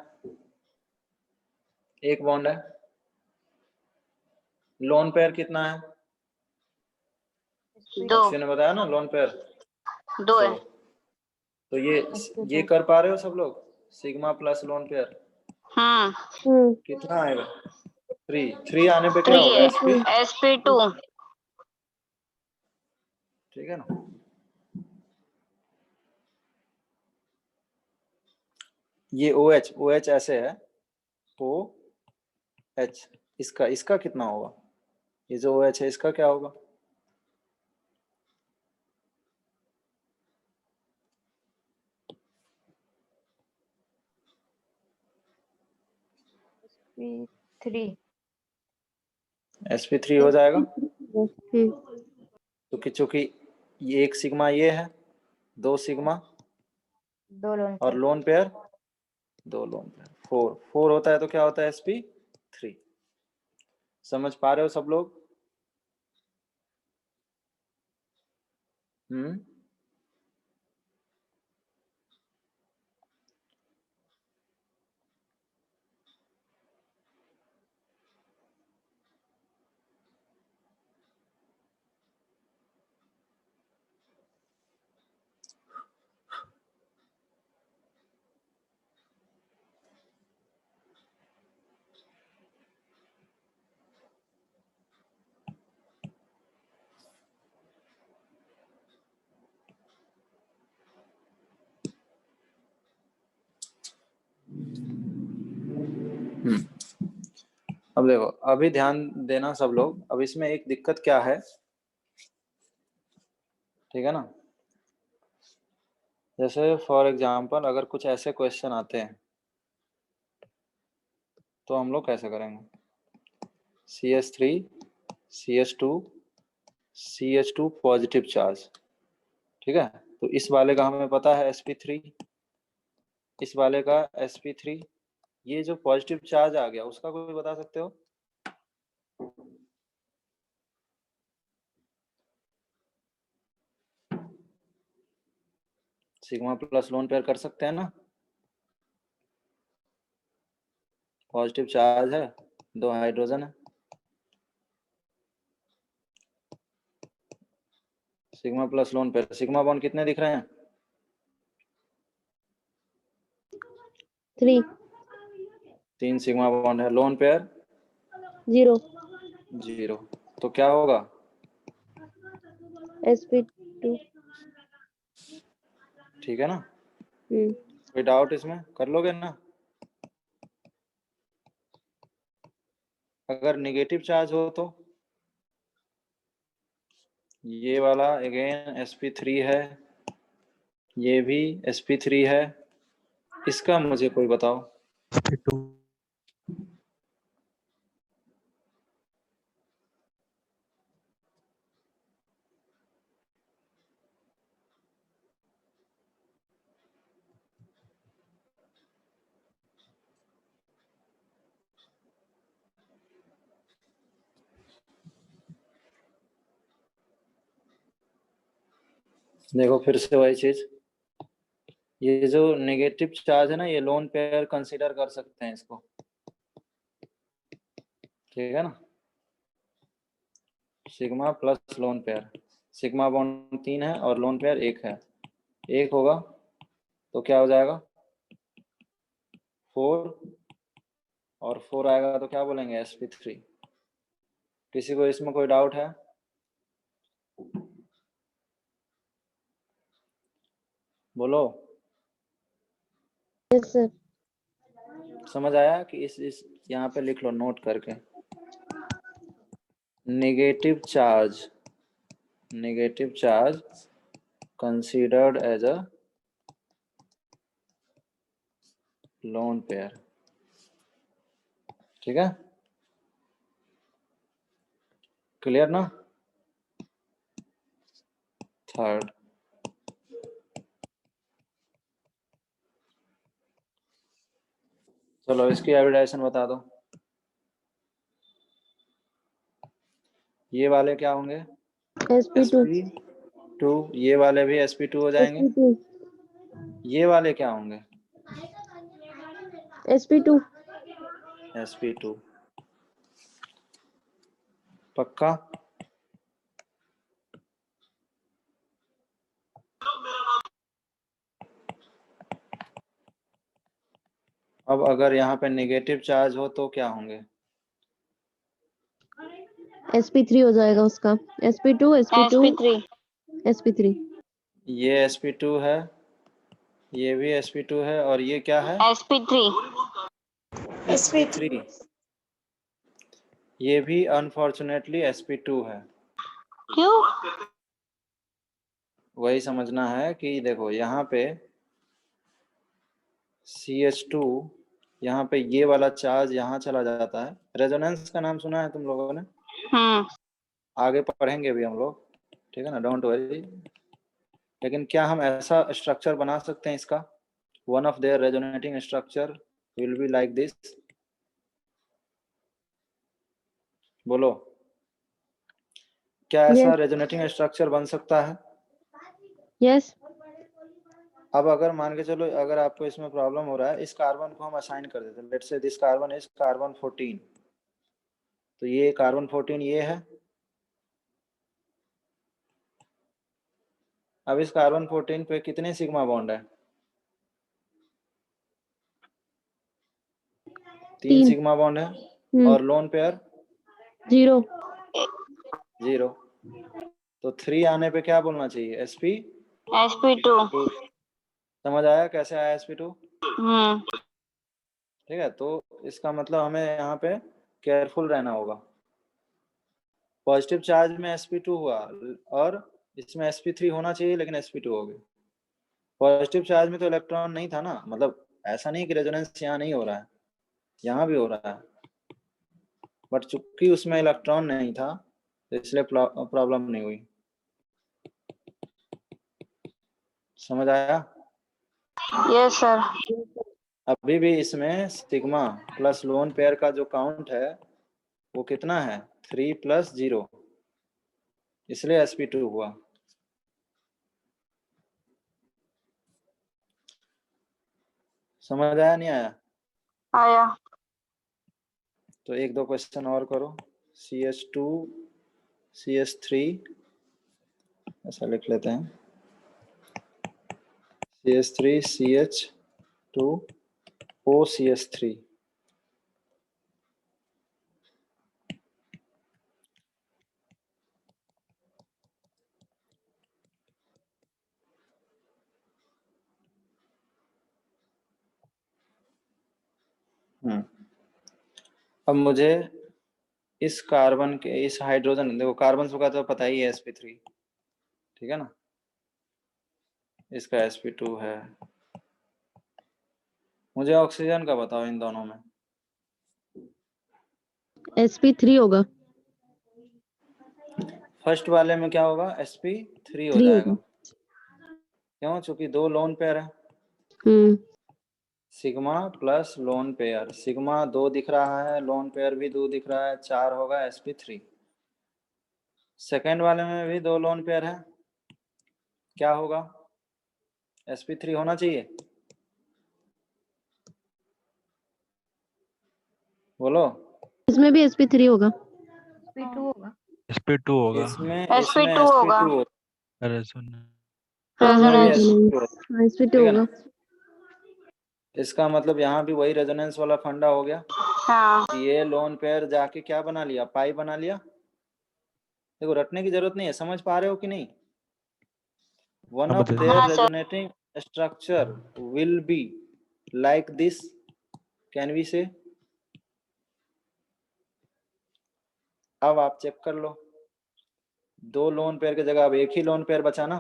एक बॉन्ड है। लोन पेयर कितना है? 2 ऑक्सीजन ने बताया ना लोन पेयर 2 है। तो ये कर पा रहे हो सब लोग? सिग्मा प्लस लोन पेयर कितना आएगा? 3 आने पे क्या 3 होगा? है sp2। ठीक है ना। ये OH ऐसे है, OH, इसका कितना होगा? ये जो OH है इसका क्या होगा? sp3 sp3 हो जाएगा। हम्म चूंकि ये एक सिग्मा ये है, 2 सिग्मा 2 लोन और लोन पेयर 2 लोन पेयर 4 होता है, तो क्या होता है? sp3। समझ पा रहे हो सब लोग? अब देखो, अभी ध्यान देना सब लोग। अब इसमें एक दिक्कत क्या है, ठीक है ना? जैसे फॉर एग्जांपल अगर कुछ ऐसे क्वेश्चन आते हैं तो हम लोग कैसे करेंगे? CH3 CH2 CH2 positive charge, ठीक है। तो इस वाले का हमें पता है sp3, इस वाले का sp3। ये जो पॉजिटिव चार्ज आ गया उसका कोई बता सकते हो? सिग्मा प्लस लोन पेयर कर सकते हैं ना? पॉजिटिव चार्ज है, 2 हाइड्रोजन है, sigma plus lone pair. Sigma bond कितने दिख रहे हैं? 3 3 सिग्मा बॉन्ड है। लोन पेयर 0 तो क्या होगा? sp2 ठीक है ना। कोई डाउट इसमें? कर लोगे ना? अगर नेगेटिव चार्ज हो तो ये वाला अगेन sp3 है, ये भी sp3 है, इसका मुझे कोई बताओ। sp2 देखो फिर से वही चीज, ये जो नेगेटिव चार्ज है ना, ये लोन पेयर कंसीडर कर सकते हैं इसको, ठीक है ना। Sigma plus lone pair, sigma bond 3 है और लोन पेयर 1 है, 1 होगा तो क्या हो जाएगा 4, और 4 आएगा तो क्या बोलेंगे sp3। किसी को इसमें कोई डाउट है? बोलो। Yes sir. समझ आया कि इस यहाँ पे लिख लो नोट करके, negative charge considered as a lone pair, ठीक है, क्लियर ना। थर्ड, चलो इसकी एविडेशन बता दो। ये वाले क्या होंगे sp2 sp2, ये वाले भी sp2 हो जाएंगे। sp2 ये वाले क्या होंगे sp2 sp2, पक्का। अब अगर यहाँ पे नेगेटिव चार्ज हो तो क्या होंगे sp3 हो जाएगा उसका, sp2 sp2 sp3 sp3 ये sp2 है, ये भी sp2 है, और ये क्या है sp3 sp3, ये भी अनफॉर्चुनेटली sp2 है। क्यों? वही समझना है कि देखो यहाँ पे CH2, यहाँ पे ये वाला चार्ज यहाँ चला जाता है। रेजोनेंस का नाम सुना है तुम लोगों ने? आगे पढ़ेंगे भी हम लोग, ठीक है ना, डोंट वरी। लेकिन क्या हम ऐसा स्ट्रक्चर बना सकते हैं इसका, one of their resonating structure will be like this, बोलो क्या ऐसा रेजोनेटिंग स्ट्रक्चर बन सकता है? यस। अब अगर मान के चलो, अगर आपको इसमें प्रॉब्लम हो रहा है, इस कार्बन को हम असाइन कर देते हैं, let's say this carbon is carbon 14, तो ये कार्बन 14 ये है। अब इस कार्बन 14 पे कितने सिग्मा बॉन्ड है? 3 सिग्मा बॉन्ड है, और लोन पेयर 0 तो 3 आने पे क्या बोलना चाहिए sp2 समझ आया कैसे आया sp2? हम्म ठीक है, तो इसका मतलब हमें यहाँ पे केयरफुल रहना होगा। पॉजिटिव चार्ज में sp2 हुआ और इसमें sp3 होना चाहिए, लेकिन sp2 हो गया। पॉजिटिव चार्ज में तो इलेक्ट्रॉन नहीं था ना, मतलब ऐसा नहीं कि रेजोनेंस यहाँ नहीं हो रहा है, यहाँ भी हो रहा है, बट चूंकि उसमें इलेक्ट्रॉन नहीं था तो इसलिए प्रॉब्लम नहीं हुई। समझ आया? Yes sir. अभी भी इसमें सिग्मा प्लस लोन पेयर का जो काउंट है वो कितना है 3 + 0, इसलिए sp2 हुआ। समझ आया नहीं आया? आया। तो 1-2 क्वेश्चन और करो। CH2 CH3 ऐसा लिख लेते हैं, CH3 CH2 OCH3। अब मुझे इस कार्बन के, इस हाइड्रोजन, देखो कार्बन का तो पता ही है sp3, ठीक है ना, इसका sp2 है। मुझे ऑक्सीजन का बताओ इन दोनों में। sp3 होगा। फर्स्ट वाले में क्या होगा sp3 हो 3 जाएगा, होगा। क्यों? चूंकि 2 लोन पेयर है, sigma plus lone pair, sigma 2 दिख रहा है, लोन पेयर भी 2 दिख रहा है, 4 होगा sp3। सेकेंड वाले में भी 2 लोन पेयर है, क्या होगा? sp3 होना चाहिए, बोलो। इसमें भी sp3 होगा। sp2 होगा। sp2 होगा। इसमें sp2 होगा। sp2 resonance. हाँ हाँ इसमें भी रेजोनेंस। sp2 हाँ sp2 ठीक है ना? होगा। इसका मतलब यहाँ भी वही रेजोनेंस वाला फंडा हो गया हाँ कि ये लोन पेयर जाके क्या बना लिया? पाई बना लिया। देखो रटने की जरूरत नहीं है, समझ पा रहे हो कि नहीं? वन ऑफ समझ देयर हाँ sir. Resonating structure will be like this, can we say? अब आप चेक कर लो, दो लोन पेयर की जगह अब एक ही लोन पेयर बचा ना,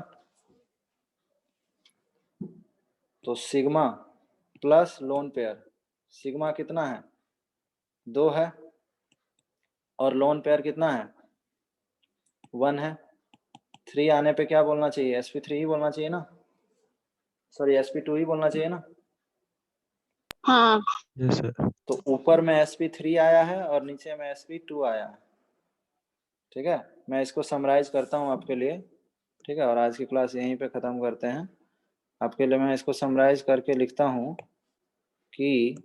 तो sigma plus lone pair, sigma कितना है? 2 है, और लोन पेयर कितना है? 1 है। 3 आने पे क्या बोलना चाहिए? sp3 ही बोलना चाहिए ना, सॉरी sp2 ही बोलना चाहिए ना। हाँ यस सर। तो ऊपर में sp3 आया है और नीचे में sp2 आया है। ठीक है, मैं इसको समराइज करता हूँ आपके लिए, ठीक है, और आज की क्लास यहीं पे ख़त्म करते हैं। आपके लिए मैं इसको समराइज करके लिखता हूँ कि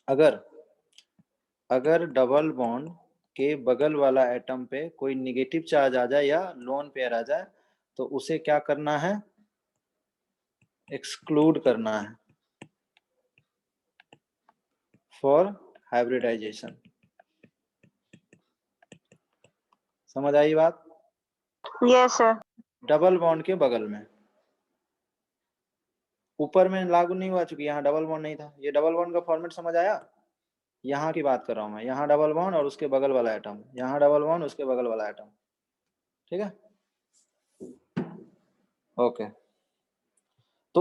अगर डबल बॉन्ड के बगल वाला एटम पे कोई निगेटिव चार्ज आ जाए या लोन पेयर आ जाए तो उसे क्या करना है? एक्सक्लूड करना है फॉर हाइब्रिडाइजेशन। समझ आई बात? Yes sir. डबल बॉन्ड के बगल में, ऊपर में लागू नहीं हुआ चूंकि यहाँ डबल बॉन्ड नहीं था। ये डबल बॉन्ड का फॉर्मेट समझ आया? यहाँ की बात कर रहा हूँ मैं, यहाँ डबल बॉन्ड और उसके बगल वाला एटम, यहाँ डबल बॉन्ड उसके बगल वाला एटम। ठीक है, ओके।